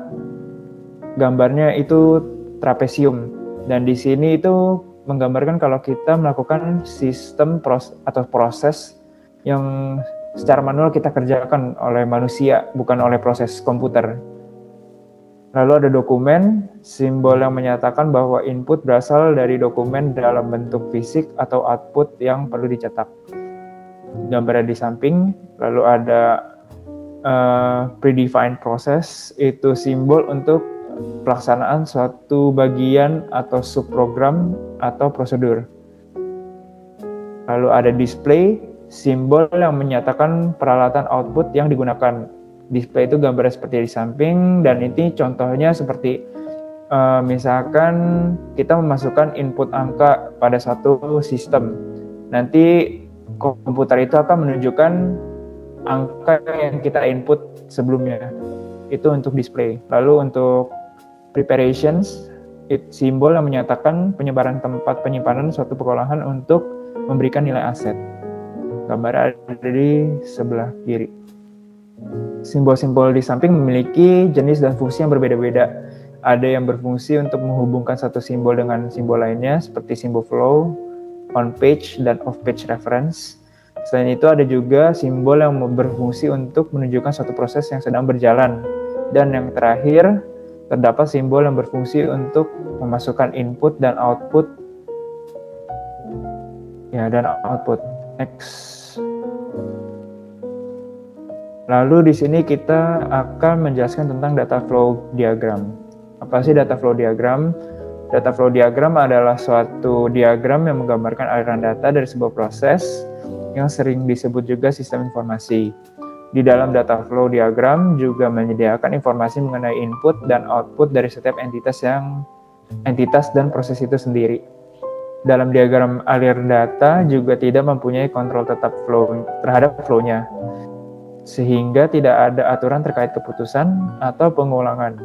gambarnya itu trapesium, dan di sini itu menggambarkan kalau kita melakukan sistem proses yang secara manual kita kerjakan oleh manusia, bukan oleh proses komputer. Lalu ada dokumen, simbol yang menyatakan bahwa input berasal dari dokumen dalam bentuk fisik atau output yang perlu dicetak. Gambarnya di samping. Lalu ada predefined process, itu simbol untuk pelaksanaan suatu bagian atau subprogram atau prosedur. Lalu ada display, simbol yang menyatakan peralatan output yang digunakan. Display itu gambarnya seperti di samping, dan ini contohnya seperti misalkan kita memasukkan input angka pada satu sistem. Nanti komputer itu akan menunjukkan angka yang kita input sebelumnya. Itu untuk display. Lalu untuk preparations, simbol yang menyatakan penyebaran tempat penyimpanan suatu pengolahan untuk memberikan nilai aset. Gambar ada di sebelah kiri. Simbol-simbol di samping memiliki jenis dan fungsi yang berbeda-beda. Ada yang berfungsi untuk menghubungkan satu simbol dengan simbol lainnya, seperti simbol flow, on page, dan off page reference. Selain itu ada juga simbol yang berfungsi untuk menunjukkan suatu proses yang sedang berjalan. Dan yang terakhir, terdapat simbol yang berfungsi untuk memasukkan input dan output. Dan output. Next. Lalu di sini kita akan menjelaskan tentang data flow diagram. Apa sih data flow diagram? Data flow diagram adalah suatu diagram yang menggambarkan aliran data dari sebuah proses yang sering disebut juga sistem informasi. Di dalam data flow diagram juga menyediakan informasi mengenai input dan output dari setiap entitas dan proses itu sendiri. Dalam diagram aliran data juga tidak mempunyai kontrol tetap terhadap flow-nya, sehingga tidak ada aturan terkait keputusan atau pengulangan.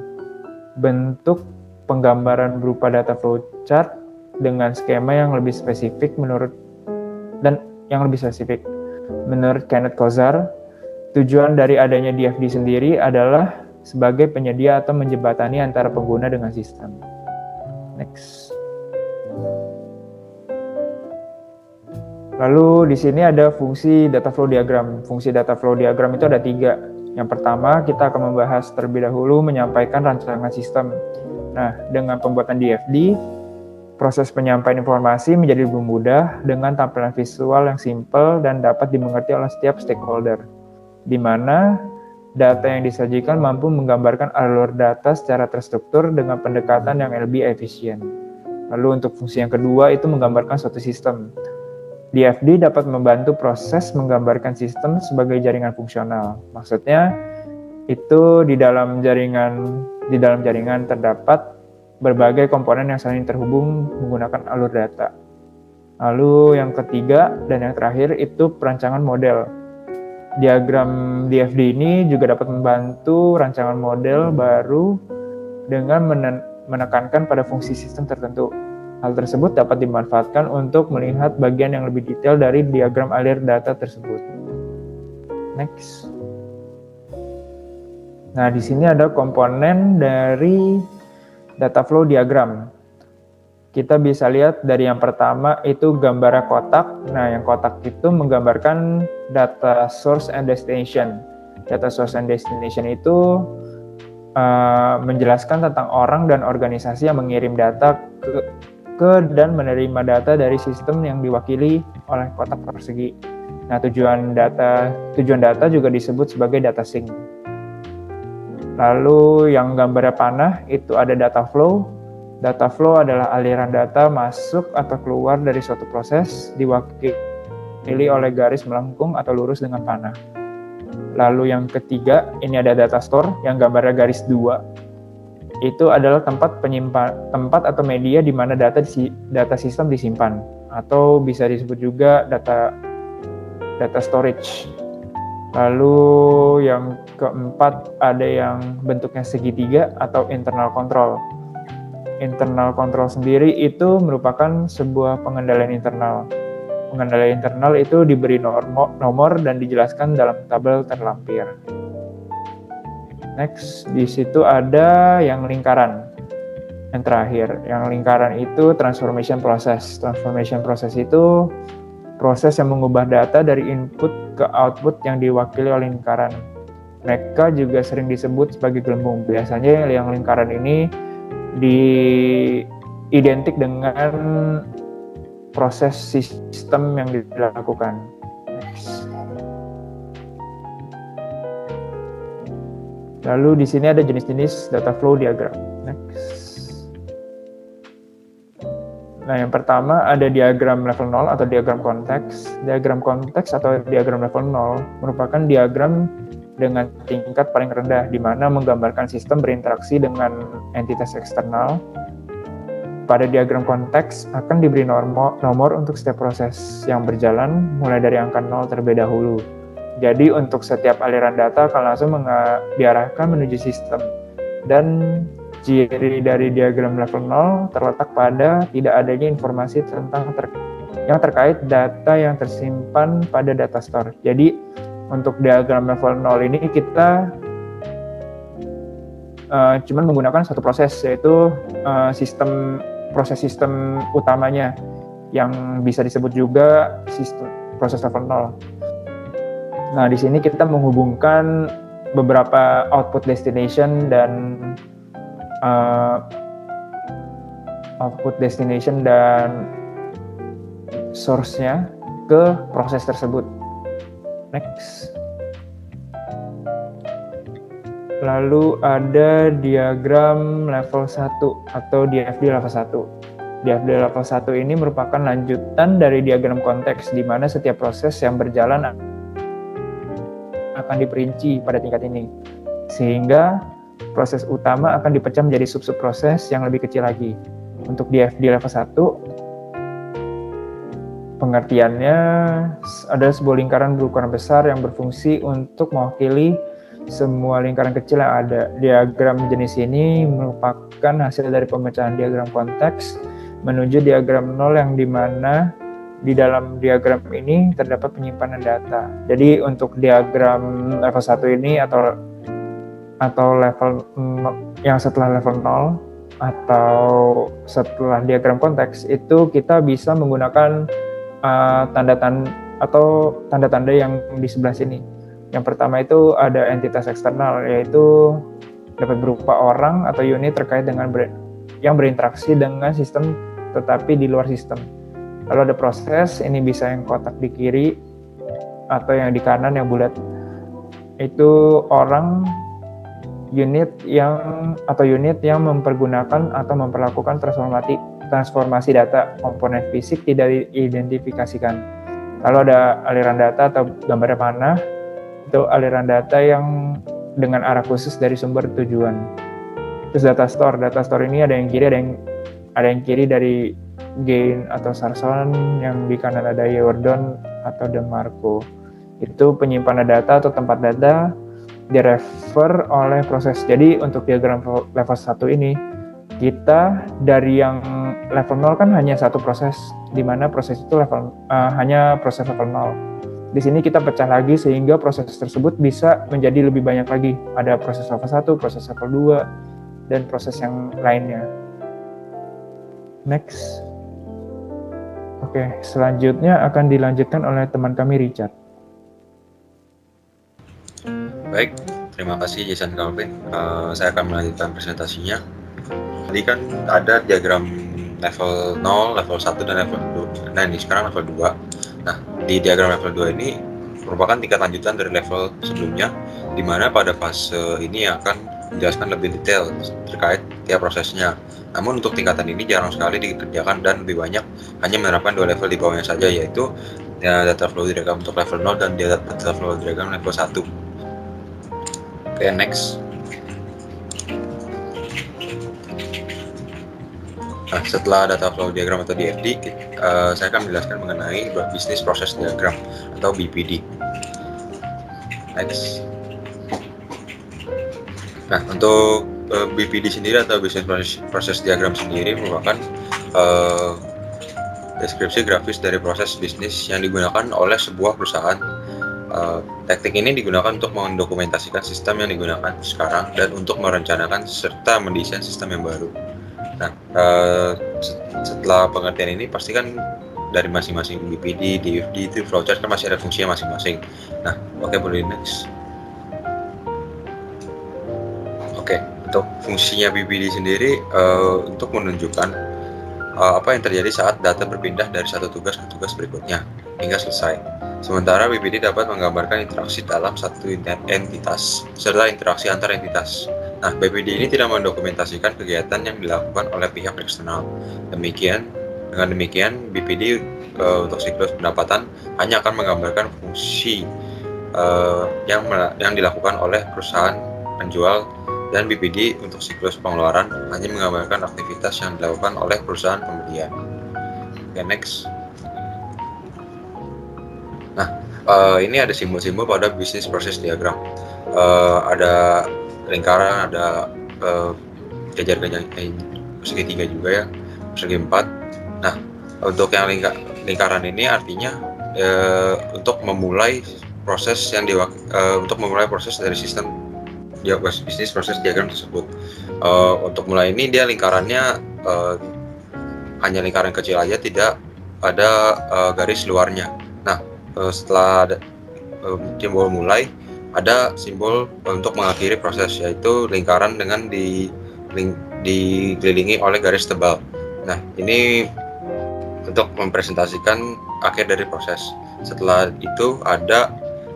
Bentuk penggambaran berupa data flow chart dengan skema yang lebih spesifik menurut Kenneth Kozar. Tujuan dari adanya DFD sendiri adalah sebagai penyedia atau menjembatani antara pengguna dengan sistem. Next. Lalu di sini ada fungsi data flow diagram. Fungsi data flow diagram itu ada 3. Yang pertama, kita akan membahas terlebih dahulu menyampaikan rancangan sistem. Nah, dengan pembuatan DFD, proses penyampaian informasi menjadi lebih mudah dengan tampilan visual yang simpel dan dapat dimengerti oleh setiap stakeholder, di mana data yang disajikan mampu menggambarkan alur data secara terstruktur dengan pendekatan yang lebih efisien. Lalu untuk fungsi yang kedua itu menggambarkan suatu sistem. DFD dapat membantu proses menggambarkan sistem sebagai jaringan fungsional. Maksudnya itu di dalam jaringan terdapat berbagai komponen yang saling terhubung menggunakan alur data. Lalu yang ketiga dan yang terakhir itu perancangan model. Diagram DFD ini juga dapat membantu rancangan model baru dengan menekankan pada fungsi sistem tertentu. Hal tersebut dapat dimanfaatkan untuk melihat bagian yang lebih detail dari diagram alir data tersebut. Next. Nah, di sini ada komponen dari data flow diagram. Kita bisa lihat dari yang pertama itu gambar kotak. Nah, yang kotak itu menggambarkan data source and destination. Data source and destination itu menjelaskan tentang orang dan organisasi yang mengirim data ke dan menerima data dari sistem yang diwakili oleh kotak persegi. Nah, tujuan data juga disebut sebagai data sink. Lalu yang gambarnya panah itu ada data flow. Data flow adalah aliran data masuk atau keluar dari suatu proses diwakili oleh garis melengkung atau lurus dengan panah. Lalu yang ketiga, ini ada data store yang gambarnya garis 2. Itu adalah tempat atau media di mana data sistem disimpan, atau bisa disebut juga data storage. Lalu yang keempat ada yang bentuknya segitiga atau internal control. Internal control sendiri itu merupakan sebuah pengendalian internal. Pengendalian internal itu diberi nomor dan dijelaskan dalam tabel terlampir. Next, di situ ada yang lingkaran. Yang terakhir, yang lingkaran itu transformation process. Transformation process itu proses yang mengubah data dari input ke output yang diwakili oleh lingkaran. Mereka juga sering disebut sebagai gelembung. Biasanya yang lingkaran ini identik dengan proses sistem yang dilakukan. Next. Lalu di sini ada jenis-jenis data flow diagram. Next. Nah, yang pertama ada diagram level 0 atau diagram konteks. Diagram konteks atau diagram level 0 merupakan diagram dengan tingkat paling rendah, di mana menggambarkan sistem berinteraksi dengan entitas eksternal. Pada diagram konteks akan diberi nomor untuk setiap proses yang berjalan, mulai dari angka 0 terlebih dahulu. Jadi untuk setiap aliran data akan langsung diarahkan menuju sistem. Dan ciri dari diagram level 0 terletak pada tidak adanya informasi yang terkait data yang tersimpan pada data store. Jadi untuk diagram level 0 ini kita cuma menggunakan satu proses, yaitu proses sistem utamanya yang bisa disebut juga proses level 0. Nah, di sini kita menghubungkan beberapa output destination dan source-nya ke proses tersebut. Next. Lalu ada diagram level 1 atau DFD level 1. DFD level 1 ini merupakan lanjutan dari diagram konteks, di mana setiap proses yang berjalan akan diperinci pada tingkat ini, sehingga proses utama akan dipecah menjadi sub-sub proses yang lebih kecil lagi. Untuk DFD level 1, pengertiannya adalah sebuah lingkaran berukuran besar yang berfungsi untuk mewakili semua lingkaran kecil yang ada. Diagram jenis ini merupakan hasil dari pemecahan diagram konteks menuju diagram 0, yang dimana di dalam diagram ini terdapat penyimpanan data. Jadi untuk diagram level 1 ini atau atau level yang setelah level 0 atau setelah diagram konteks itu kita bisa menggunakan tanda-tanda yang di sebelah sini. Yang pertama itu ada entitas eksternal, yaitu dapat berupa orang atau unit terkait dengan yang berinteraksi dengan sistem tetapi di luar sistem. Lalu ada proses, ini bisa yang kotak di kiri atau yang di kanan yang bulat. Itu orang, unit yang mempergunakan atau memperlakukan transformasi data komponen fisik tidak diidentifikasikan. Lalu ada aliran data atau gambarnya panah, itu aliran data yang dengan arah khusus dari sumber tujuan. Terus data store ini ada yang kiri dari Gain atau Sarson, yang di kanan ada Yordon atau DeMarco. Itu penyimpanan data atau tempat data direfer oleh proses. Jadi untuk diagram level 1 ini, kita dari yang level 0 kan hanya satu proses, di mana proses itu hanya proses level 0. Di sini kita pecah lagi sehingga proses tersebut bisa menjadi lebih banyak lagi. Ada proses level 1, proses level 2, dan proses yang lainnya. Next. Oke, selanjutnya akan dilanjutkan oleh teman kami Richard. Baik, terima kasih Jason Calvin. Saya akan melanjutkan presentasinya. Tadi kan ada diagram level 0, level 1, dan level 2. Nah, ini sekarang level 2. Nah, di diagram level 2 ini merupakan tingkat lanjutan dari level sebelumnya, di mana pada fase ini akan menjelaskan lebih detail terkait tiap prosesnya. Namun untuk tingkatan ini jarang sekali dikerjakan dan lebih banyak hanya menerapkan 2 level di bawahnya saja, yaitu data flow diagram untuk level 0 dan data flow diagram level 1. Oke, next. Nah, setelah data flow diagram atau DFD, saya akan menjelaskan mengenai business process diagram atau BPD. Next. Nah, untuk BPD sendiri atau business process diagram sendiri merupakan deskripsi grafis dari proses bisnis yang digunakan oleh sebuah perusahaan. Teknik ini digunakan untuk mendokumentasikan sistem yang digunakan sekarang dan untuk merencanakan serta mendesain sistem yang baru. Nah, setelah pengertian ini pasti kan dari masing-masing BPD, DFD itu flowchart kan masih ada fungsinya masing-masing. Nah, oke, boleh next. Oke, untuk fungsinya BPD sendiri untuk menunjukkan apa yang terjadi saat data berpindah dari satu tugas ke tugas berikutnya hingga selesai. Sementara BPD dapat menggambarkan interaksi dalam satu entitas serta interaksi antar entitas. Nah, BPD ini tidak mendokumentasikan kegiatan yang dilakukan oleh pihak eksternal. Dengan demikian, BPD untuk siklus pendapatan hanya akan menggambarkan fungsi yang dilakukan oleh perusahaan penjual, dan BPD untuk siklus pengeluaran hanya menggambarkan aktivitas yang dilakukan oleh perusahaan pembelian. Oke, next. Nah, ini ada simbol-simbol pada business process diagram. Ada lingkaran, ada gajar-gajar segitiga juga ya, persegi 4. Nah, untuk yang lingkaran ini artinya untuk memulai proses dari sistem bisnis proses diagram tersebut. Untuk mulai ini dia lingkarannya hanya lingkaran kecil aja, tidak ada garis luarnya. Nah, setelah ada simbol mulai, ada simbol untuk mengakhiri proses, yaitu lingkaran dengan dikelilingi oleh garis tebal. Nah, ini untuk mempresentasikan akhir dari proses. Setelah itu ada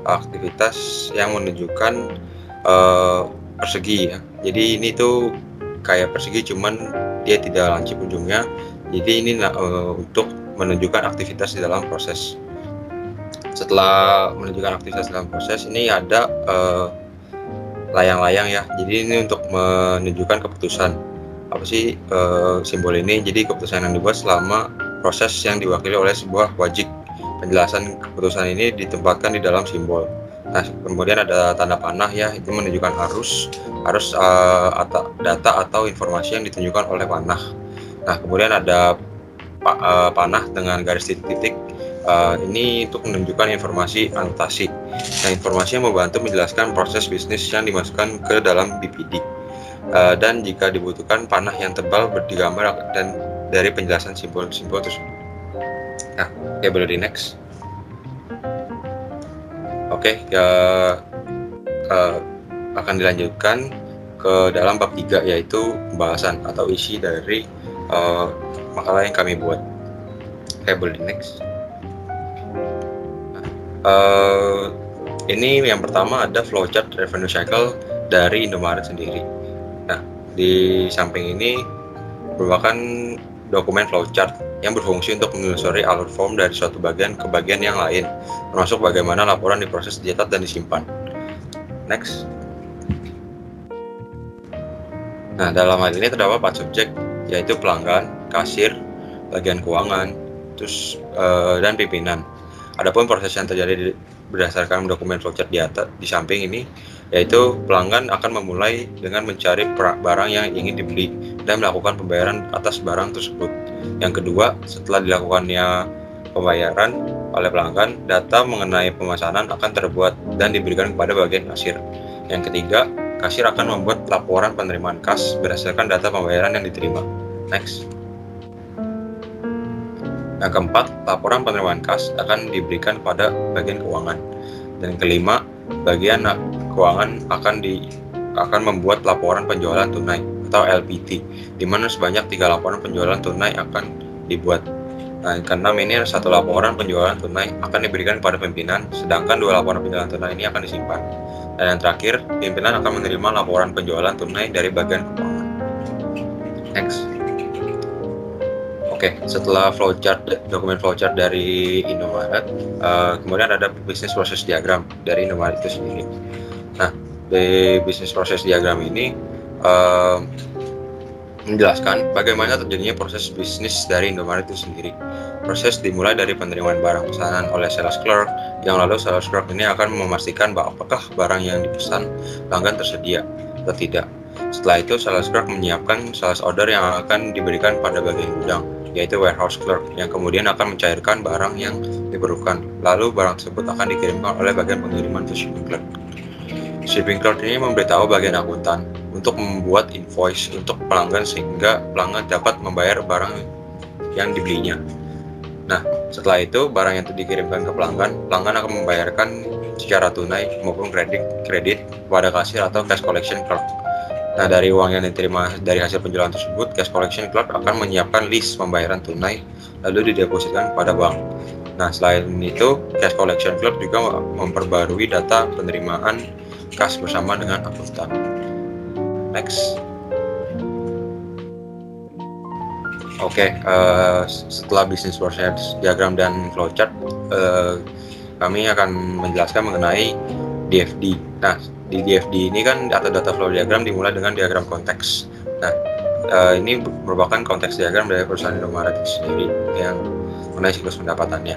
aktivitas yang menunjukkan persegi ya. Jadi ini tuh kayak persegi, cuman dia tidak lancip ujungnya. Jadi ini untuk menunjukkan aktivitas di dalam proses. Setelah menunjukkan aktivitas dalam proses, ini ada layang-layang ya. Jadi ini untuk menunjukkan keputusan. Apa sih simbol ini? Jadi keputusan yang dibuat selama proses yang diwakili oleh sebuah wajib. Penjelasan keputusan ini ditempatkan di dalam simbol. Nah, kemudian ada tanda panah ya, itu menunjukkan arus atau data atau informasi yang ditunjukkan oleh panah. Nah, kemudian ada panah dengan garis titik-titik, Ini untuk menunjukkan informasi anotasi. Nah, informasi yang membantu menjelaskan proses bisnis yang dimasukkan ke dalam BPD. Dan jika dibutuhkan panah yang tebal digambar dan dari penjelasan simbol-simbol tersebut. Nah, boleh di next. Akan dilanjutkan ke dalam bab 3, yaitu pembahasan atau isi dari makalah yang kami buat. Boleh di next. Ini yang pertama ada flowchart revenue cycle dari Indomaret sendiri. Nah, di samping ini merupakan dokumen flowchart yang berfungsi untuk menelusuri alur form dari suatu bagian ke bagian yang lain, termasuk bagaimana laporan diproses, dicetak, dan disimpan. Next. Nah, dalam hal ini terdapat 4 subjek, yaitu pelanggan, kasir, bagian keuangan, dan pimpinan. Adapun proses yang terjadi berdasarkan dokumen flowchart di samping ini, yaitu pelanggan akan memulai dengan mencari barang yang ingin dibeli dan melakukan pembayaran atas barang tersebut. Yang kedua, setelah dilakukannya pembayaran oleh pelanggan, data mengenai pemesanan akan terbuat dan diberikan kepada bagian kasir. Yang ketiga, kasir akan membuat laporan penerimaan kas berdasarkan data pembayaran yang diterima. Next. Yang keempat, laporan penerimaan kas akan diberikan kepada bagian keuangan. Dan kelima, bagian keuangan akan membuat laporan penjualan tunai atau LPT, di mana sebanyak 3 laporan penjualan tunai akan dibuat. Nah, yang keenam ini 1 laporan penjualan tunai akan diberikan kepada pimpinan, sedangkan 2 laporan penjualan tunai ini akan disimpan. Dan yang terakhir, pimpinan akan menerima laporan penjualan tunai dari bagian keuangan. Next. Setelah dokumen flowchart dari Indomaret, kemudian ada business process diagram dari Indomaret itu sendiri. Nah, di business process diagram ini menjelaskan bagaimana terjadinya proses bisnis dari Indomaret itu sendiri. Proses dimulai dari penerimaan barang pesanan oleh sales clerk, yang lalu sales clerk ini akan memastikan bahwa apakah barang yang dipesan pelanggan tersedia atau tidak. Setelah itu, sales clerk menyiapkan sales order yang akan diberikan pada bagian gudang, yaitu warehouse clerk, yang kemudian akan mencairkan barang yang diperlukan. Lalu barang tersebut akan dikirimkan oleh bagian pengiriman ke shipping clerk. Shipping clerk ini memberitahu bagian akuntan untuk membuat invoice untuk pelanggan sehingga pelanggan dapat membayar barang yang dibelinya. Nah, setelah itu barang yang dikirimkan ke pelanggan akan membayarkan secara tunai maupun kredit kepada kasir atau cash collection clerk. Nah, dari uang yang diterima dari hasil penjualan tersebut, cash collection clerk akan menyiapkan list pembayaran tunai lalu didepositkan kepada bank. Nah, selain itu, cash collection clerk juga memperbarui data penerimaan kas bersama dengan akuntan. Next. Setelah business process diagram dan flowchart, kami akan menjelaskan mengenai DFD. Nah, di DFD ini kan data flow diagram dimulai dengan diagram konteks. Nah, ini merupakan konteks diagram dari perusahaan Indomaret sendiri yang mengenai siklus pendapatannya.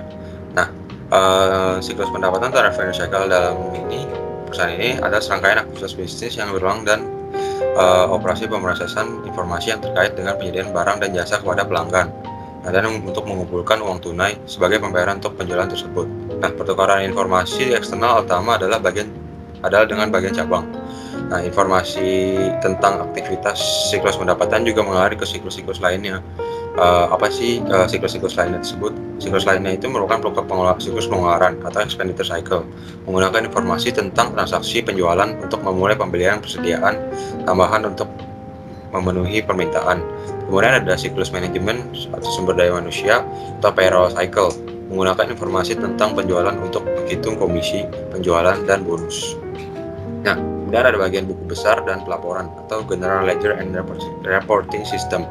Nah, siklus pendapatan atau revenue cycle dalam perusahaan ini adalah serangkaian aktivitas bisnis yang berulang dan operasi pemrosesan informasi yang terkait dengan penyediaan barang dan jasa kepada pelanggan. Nah, dan untuk mengumpulkan uang tunai sebagai pembayaran untuk penjualan tersebut. Nah, pertukaran informasi eksternal utama adalah dengan bagian cabang. Nah, informasi tentang aktivitas siklus pendapatan juga mengalir ke siklus-siklus lainnya. Siklus-siklus lainnya tersebut? Siklus lainnya itu merupakan siklus pengeluaran atau expenditure cycle, menggunakan informasi tentang transaksi penjualan untuk memulai pembelian persediaan tambahan untuk memenuhi permintaan. Kemudian ada siklus manajemen atau sumber daya manusia atau payroll cycle, menggunakan informasi tentang penjualan untuk menghitung komisi, penjualan, dan bonus. Nah, kemudian ada bagian buku besar dan pelaporan atau General Ledger and Reporting System.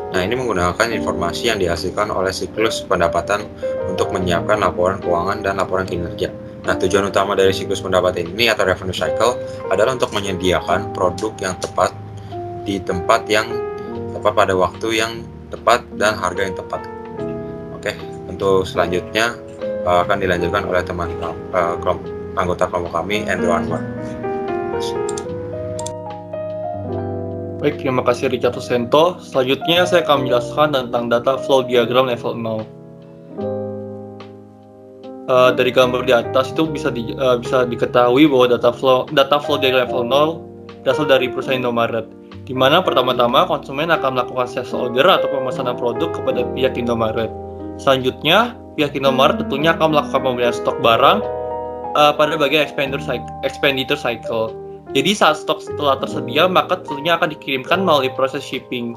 Nah, ini menggunakan informasi yang dihasilkan oleh siklus pendapatan untuk menyiapkan laporan keuangan dan laporan kinerja. Nah, tujuan utama dari siklus pendapatan ini atau revenue cycle adalah untuk menyediakan produk yang tepat di tempat yang tepat pada waktu yang tepat dan harga yang tepat. Untuk selanjutnya akan dilanjutkan oleh teman anggota kelompok kami, Andrew Anwar. Baik, terima kasih Richard Sento. Selanjutnya saya akan menjelaskan tentang data flow diagram level 0. Dari gambar di atas itu bisa diketahui bahwa data flow dari level 0 berasal dari perusahaan Indomaret, di mana pertama-tama konsumen akan melakukan sales order atau pemesanan produk kepada pihak Indomaret. Selanjutnya, pihak Indomaret tentunya akan melakukan pembelian stok barang pada bagian expenditure cycle. Jadi saat stok telah tersedia, maka tentunya akan dikirimkan melalui proses shipping.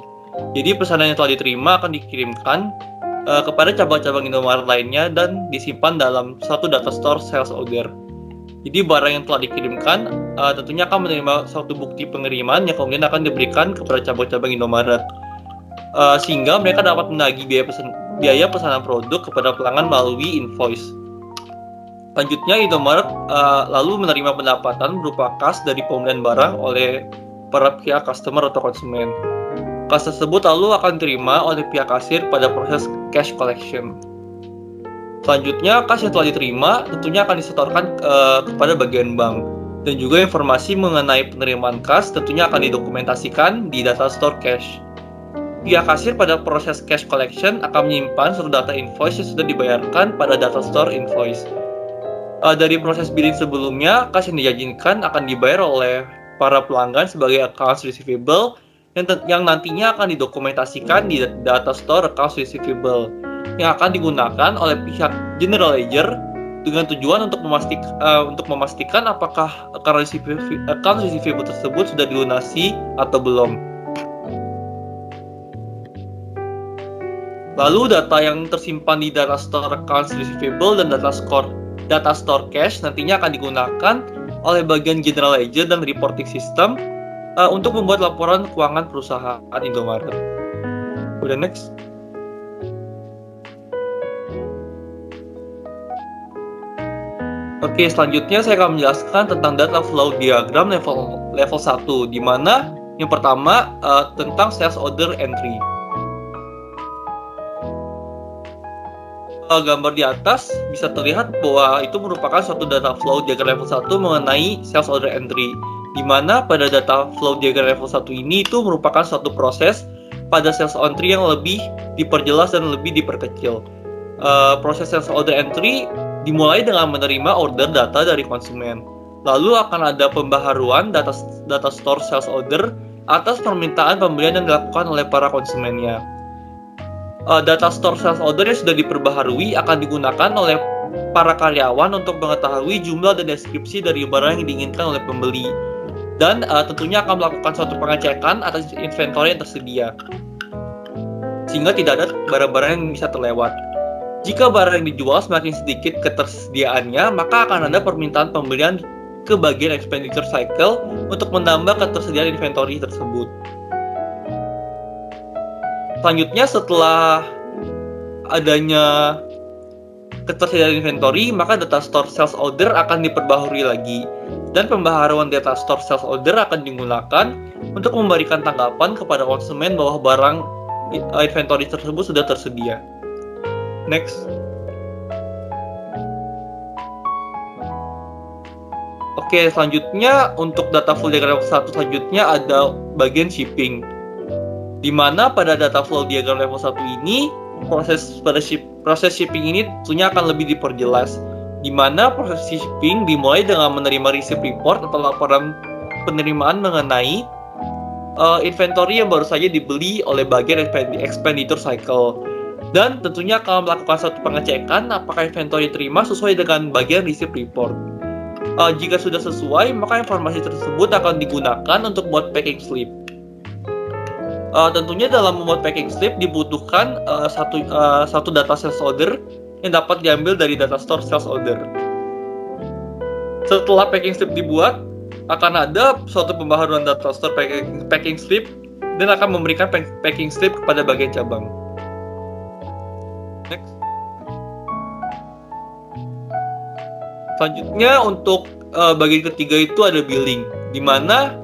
Jadi pesanan yang telah diterima akan dikirimkan kepada cabang-cabang Indomaret lainnya dan disimpan dalam satu data store sales order. Jadi barang yang telah dikirimkan tentunya akan menerima suatu bukti pengiriman yang kemudian akan diberikan kepada cabang-cabang Indomaret, sehingga mereka dapat menagih biaya pesanan produk kepada pelanggan melalui invoice. Selanjutnya, Indomaret lalu menerima pendapatan berupa kas dari pembelian barang oleh para pihak customer atau konsumen. Kas tersebut lalu akan diterima oleh pihak kasir pada proses cash collection. Selanjutnya, kas yang telah diterima tentunya akan disetorkan kepada bagian bank, dan juga informasi mengenai penerimaan kas tentunya akan didokumentasikan di data store cash. Pihak kasir pada proses cash collection akan menyimpan seluruh data invoice yang sudah dibayarkan pada data store invoice. Dari proses billing sebelumnya, kas yang dijanjikan akan dibayar oleh para pelanggan sebagai accounts receivable yang nantinya akan didokumentasikan di data store accounts receivable yang akan digunakan oleh pihak general ledger dengan tujuan untuk memastikan apakah account receivable tersebut sudah dilunasi atau belum. Lalu data yang tersimpan di data store accounts receivable dan data store cash nantinya akan digunakan oleh bagian general ledger dan reporting system untuk membuat laporan keuangan perusahaan Indomaret. Udah next. Oke, selanjutnya saya akan menjelaskan tentang data flow diagram level 1, di mana yang pertama tentang sales order entry. Gambar di atas bisa terlihat bahwa itu merupakan suatu data flow diagram level 1 mengenai sales order entry, di mana pada data flow diagram level 1 ini itu merupakan suatu proses pada sales entry yang lebih diperjelas dan lebih diperkecil. Proses sales order entry dimulai dengan menerima order data dari konsumen. Lalu akan ada pembaharuan data store sales order atas permintaan pembelian yang dilakukan oleh para konsumennya. Data store sales order yang sudah diperbaharui akan digunakan oleh para karyawan untuk mengetahui jumlah dan deskripsi dari barang yang diinginkan oleh pembeli, dan tentunya akan melakukan suatu pengecekan atas inventory yang tersedia sehingga tidak ada barang-barang yang bisa terlewat. Jika barang yang dijual semakin sedikit ketersediaannya, maka akan ada permintaan pembelian ke bagian expenditure cycle untuk menambah ketersediaan inventory tersebut. Selanjutnya, setelah adanya ketersediaan inventory, maka data store sales order akan diperbaharui lagi, dan pembaharuan data store sales order akan digunakan untuk memberikan tanggapan kepada konsumen bahwa barang inventory tersebut sudah tersedia. Next. Oke, selanjutnya untuk data flow diagram 1 selanjutnya ada bagian shipping, di mana pada data flow diagram level 1 ini proses shipping ini tentunya akan lebih diperjelas, di mana proses shipping dimulai dengan menerima receipt report atau laporan penerimaan mengenai inventory yang baru saja dibeli oleh bagian expenditure cycle, dan tentunya akan melakukan suatu pengecekan apakah inventory terima sesuai dengan bagian receipt report. Jika sudah sesuai, maka informasi tersebut akan digunakan untuk buat packing slip. Tentunya dalam membuat packing slip dibutuhkan satu data sales order yang dapat diambil dari data store sales order. Setelah packing slip dibuat, akan ada suatu pembaharuan data store packing slip dan akan memberikan packing slip kepada bagian cabang. Next. Selanjutnya untuk bagian ketiga itu ada billing, di mana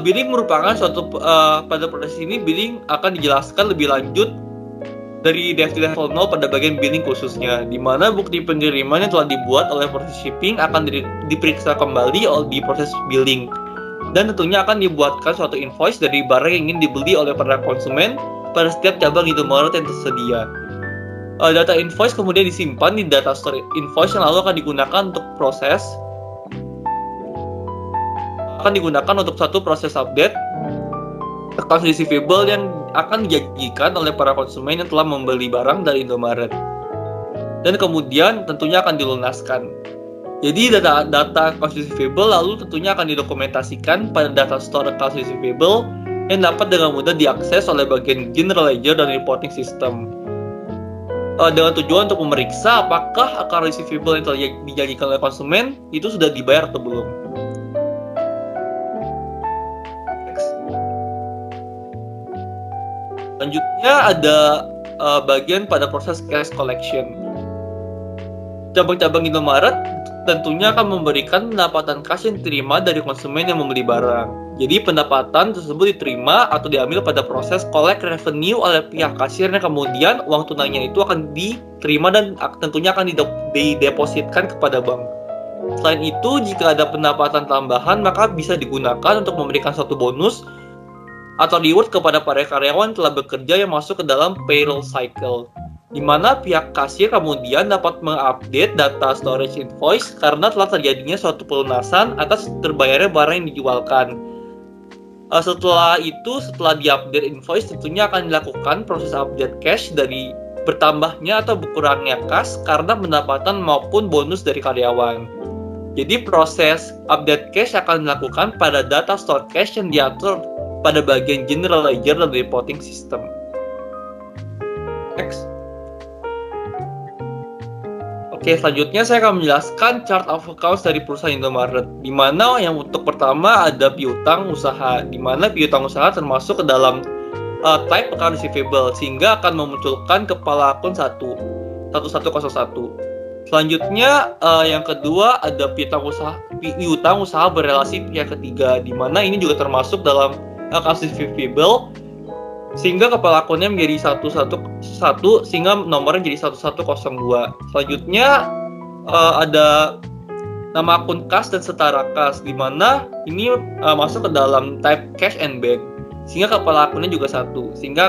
billing merupakan suatu pada proses ini billing akan dijelaskan lebih lanjut dari level 0 pada bagian billing khususnya, di mana bukti pengiriman yang telah dibuat oleh proses shipping akan diperiksa kembali di proses billing, dan tentunya akan dibuatkan suatu invoice dari barang yang ingin dibeli oleh para konsumen pada setiap cabang Indomaret yang tersedia. Data invoice kemudian disimpan di data store invoice yang lalu akan digunakan untuk satu proses update accounts receivable yang akan dijanjikan oleh para konsumen yang telah membeli barang dari Indomaret. Dan kemudian tentunya akan dilunaskan. Jadi data accounts receivable lalu tentunya akan didokumentasikan pada data store accounts receivable yang dapat dengan mudah diakses oleh bagian general ledger dan reporting system. Dengan tujuan untuk memeriksa apakah account receivable yang telah dijanjikan oleh konsumen itu sudah dibayar atau belum. Selanjutnya ada bagian pada proses cash collection. Cabang-cabang Indomaret tentunya akan memberikan pendapatan kas yang diterima dari konsumen yang membeli barang. Jadi pendapatan tersebut diterima atau diambil pada proses collect revenue oleh pihak kasir yang kemudian uang tunainya itu akan diterima dan tentunya akan didepositkan kepada bank. Selain itu, jika ada pendapatan tambahan maka bisa digunakan untuk memberikan suatu bonus atau reward kepada para karyawan yang telah bekerja yang masuk ke dalam payroll cycle, di mana pihak kasir kemudian dapat mengupdate data storage invoice karena telah terjadinya suatu pelunasan atas terbayarnya barang yang dijualkan. Setelah diupdate invoice tentunya akan dilakukan proses update cash dari bertambahnya atau berkurangnya kas karena pendapatan maupun bonus dari karyawan. Jadi proses update cash akan dilakukan pada data store cash yang diatur pada bagian general ledger dan reporting system. Next. Oke, selanjutnya saya akan menjelaskan chart of accounts dari perusahaan Indomaret, di mana yang untuk pertama ada piutang usaha, di mana piutang usaha termasuk ke dalam type account receivable, sehingga akan memunculkan kepala akun 1101. Selanjutnya yang kedua ada piutang usaha berrelasi pihak ketiga, di mana ini juga termasuk dalam account receivable, sehingga kepala akunnya menjadi 111 sehingga nomornya jadi 1102. Selanjutnya ada nama akun kas dan setara kas, di mana ini masuk ke dalam type cash and bank, sehingga kepala akunnya juga 1 sehingga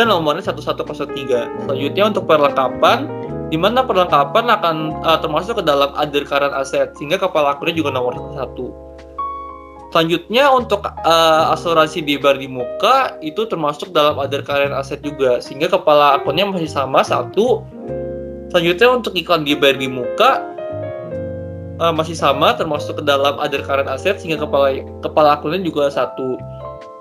nomornya 1103. Selanjutnya untuk perlengkapan, di mana perlengkapan akan termasuk ke dalam other current asset, sehingga kepala akunnya juga nomor 1. Selanjutnya untuk asuransi bibar di muka itu termasuk dalam other current asset juga, sehingga kepala akunnya masih sama 1. Selanjutnya untuk iklan bibar di muka masih sama termasuk ke dalam other current asset, sehingga kepala akunnya juga 1.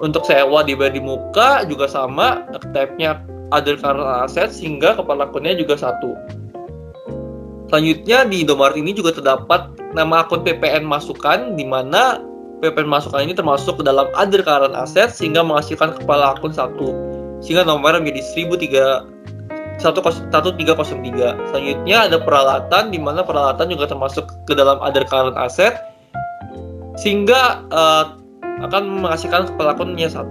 Untuk sewa bibar di muka juga sama, type-nya other current asset sehingga kepala akunnya juga 1. Selanjutnya di Indomaret ini juga terdapat nama akun PPN masukan, di mana PPN masukan ini termasuk ke dalam other current asset sehingga menghasilkan kepala akun 1, sehingga nomornya menjadi 1303. Selanjutnya ada peralatan, di mana peralatan juga termasuk ke dalam other current asset sehingga akan menghasilkan kepala akunnya 1.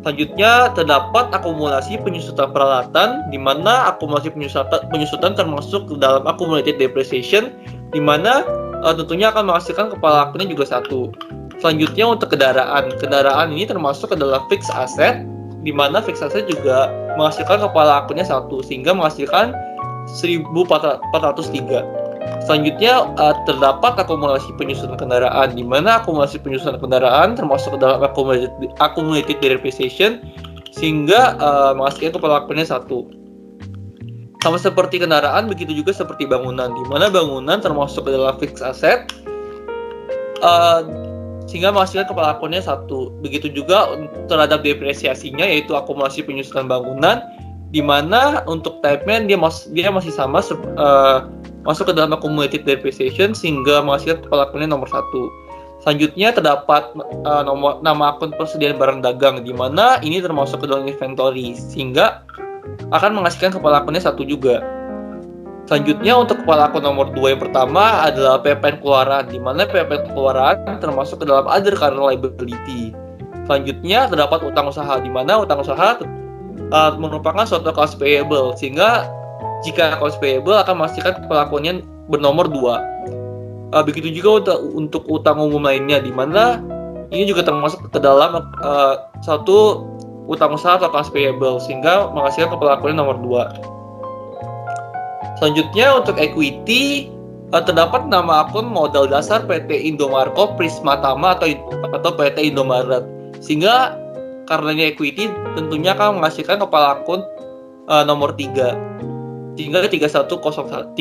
Selanjutnya terdapat akumulasi penyusutan peralatan, di mana akumulasi penyusutan termasuk ke dalam accumulated depreciation, di mana tentunya akan menghasilkan kepala akunnya juga 1. Selanjutnya untuk kendaraan ini termasuk ke dalam fixed asset, di mana fixed asset juga menghasilkan kepala akunnya 1 sehingga menghasilkan 1403. Selanjutnya terdapat akumulasi penyusunan kendaraan, di mana akumulasi penyusunan kendaraan termasuk ke dalam accumulated depreciation sehingga menghasilkan kepala akunnya 1. Sama seperti kendaraan, begitu juga seperti bangunan, di mana bangunan termasuk ke dalam fixed asset sehingga menghasilkan kepala akunnya 1. Begitu juga terhadap depresiasinya, yaitu akumulasi penyusunan bangunan, di mana untuk type-nya dia masih sama masuk ke dalam accumulated depreciation sehingga menghasilkan kepala akunnya nomor 1. Selanjutnya terdapat nama akun persediaan barang dagang, di mana ini termasuk ke dalam inventory sehingga akan menghasilkan kepala akunnya 1 juga. Selanjutnya untuk kepala akun nomor 2 yang pertama adalah PPN keluaran, di mana PPN keluaran termasuk ke dalam other current liability. Selanjutnya terdapat utang usaha, di mana utang usaha merupakan suatu accounts payable, sehingga jika accounts payable akan menghasilkan kepala akunnya bernomor 2. Begitu juga untuk utang umum lainnya, di mana ini juga termasuk ke dalam satu utang usaha atau accounts payable sehingga menghasilkan kepala akunnya nomor 2. Selanjutnya untuk equity, terdapat nama akun modal dasar PT Indomarko Prismatama atau PT Indomaret. Sehingga karena ini equity, tentunya akan menghasilkan kepala akun nomor 3. Sehingga 3101.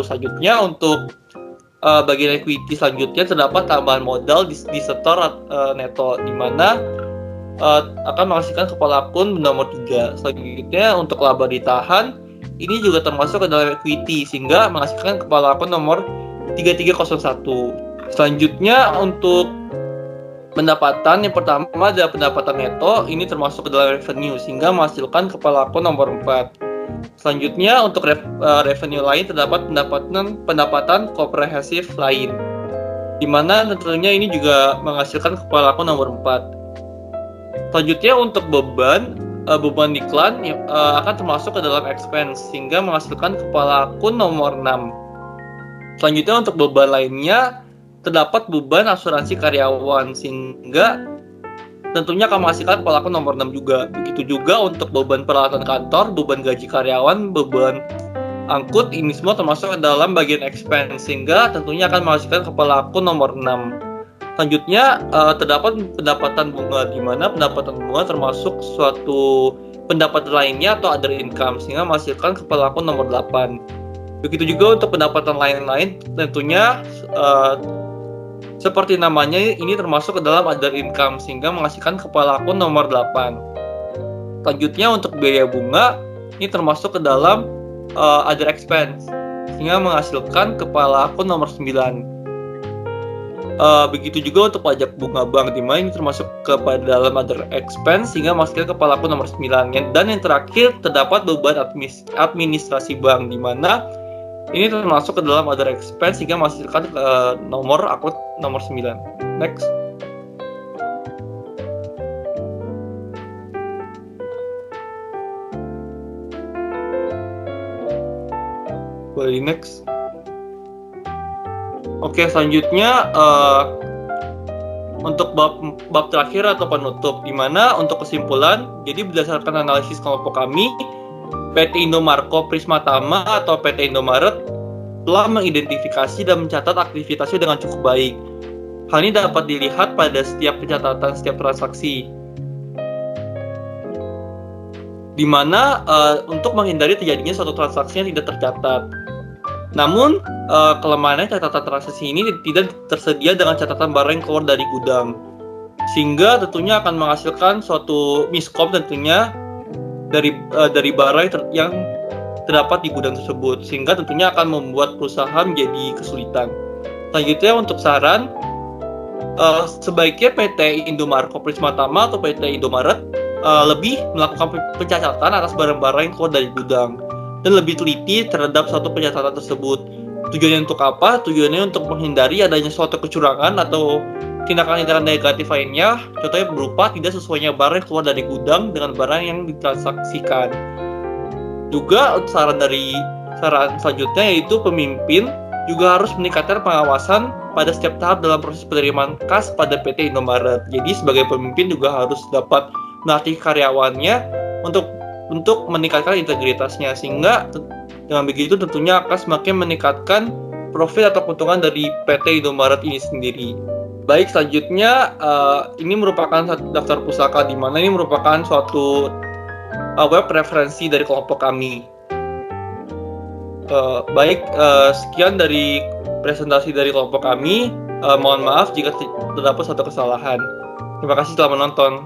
Selanjutnya untuk bagian equity selanjutnya terdapat tambahan modal di setor neto, di mana akan menghasilkan kepala akun nomor 3. Selanjutnya untuk laba ditahan, ini juga termasuk ke dalam equity sehingga menghasilkan kepala akun nomor 3301. Selanjutnya untuk pendapatan, yang pertama adalah pendapatan neto, ini termasuk ke dalam revenue sehingga menghasilkan kepala akun nomor 4. Selanjutnya untuk revenue lain terdapat pendapatan komprehensif lain, di mana tentunya ini juga menghasilkan kepala akun nomor 4. Selanjutnya untuk beban iklan akan termasuk ke dalam expense sehingga menghasilkan kepala akun nomor 6. Selanjutnya untuk beban lainnya terdapat beban asuransi karyawan sehingga tentunya akan menghasilkan kepala akun nomor 6 juga. Begitu juga untuk beban peralatan kantor, beban gaji karyawan, beban angkut, ini semua termasuk ke dalam bagian expense sehingga tentunya akan menghasilkan kepala akun nomor 6. Selanjutnya terdapat pendapatan bunga, di mana pendapatan bunga termasuk suatu pendapatan lainnya atau other income sehingga menghasilkan kepala akun nomor 8. Begitu juga untuk pendapatan lain-lain, tentunya seperti namanya ini termasuk ke dalam other income sehingga menghasilkan kepala akun nomor 8. Selanjutnya untuk biaya bunga ini termasuk ke dalam other expense sehingga menghasilkan kepala akun nomor 9. Begitu juga untuk pajak bunga bank, di mana ini termasuk kepada dalam other expense sehingga menghasilkan kepala akun nomor 9. Dan yang terakhir terdapat beban administrasi bank, di mana ini termasuk ke dalam other expense sehingga menghasilkan nomor akun nomor 9. Next. Boleh next. Oke, selanjutnya untuk bab terakhir atau penutup, di mana untuk kesimpulan, jadi berdasarkan analisis kelompok kami, PT Indomarko Prismatama atau PT Indomaret telah mengidentifikasi dan mencatat aktivitasnya dengan cukup baik. Hal ini dapat dilihat pada setiap pencatatan setiap transaksi, di mana untuk menghindari terjadinya suatu transaksi yang tidak tercatat. Namun, kelemahannya catatan transaksi ini tidak tersedia dengan catatan barang yang keluar dari gudang. Sehingga tentunya akan menghasilkan suatu miskom tentunya dari barang yang terdapat di gudang tersebut. Sehingga tentunya akan membuat perusahaan menjadi kesulitan. Selanjutnya untuk saran, sebaiknya PT Indomarko Prismatama atau PT Indomaret lebih melakukan pencatatan atas barang-barang yang keluar dari gudang dan lebih teliti terhadap suatu pencatatan tersebut. Tujuannya untuk apa? Tujuannya untuk menghindari adanya suatu kecurangan atau tindakan-tindakan negatif lainnya, contohnya berupa tidak sesuainya barang yang keluar dari gudang dengan barang yang ditransaksikan. Juga saran selanjutnya yaitu pemimpin juga harus meningkatkan pengawasan pada setiap tahap dalam proses penerimaan kas pada PT Indomaret. Jadi sebagai pemimpin juga harus dapat melatih karyawannya untuk meningkatkan integritasnya, sehingga dengan begitu tentunya akan semakin meningkatkan profit atau keuntungan dari PT Indomaret ini sendiri. Baik, selanjutnya ini merupakan daftar pusaka, di mana ini merupakan suatu web referensi dari kelompok kami. Sekian dari presentasi dari kelompok kami. Mohon maaf jika terdapat suatu kesalahan. Terima kasih telah menonton.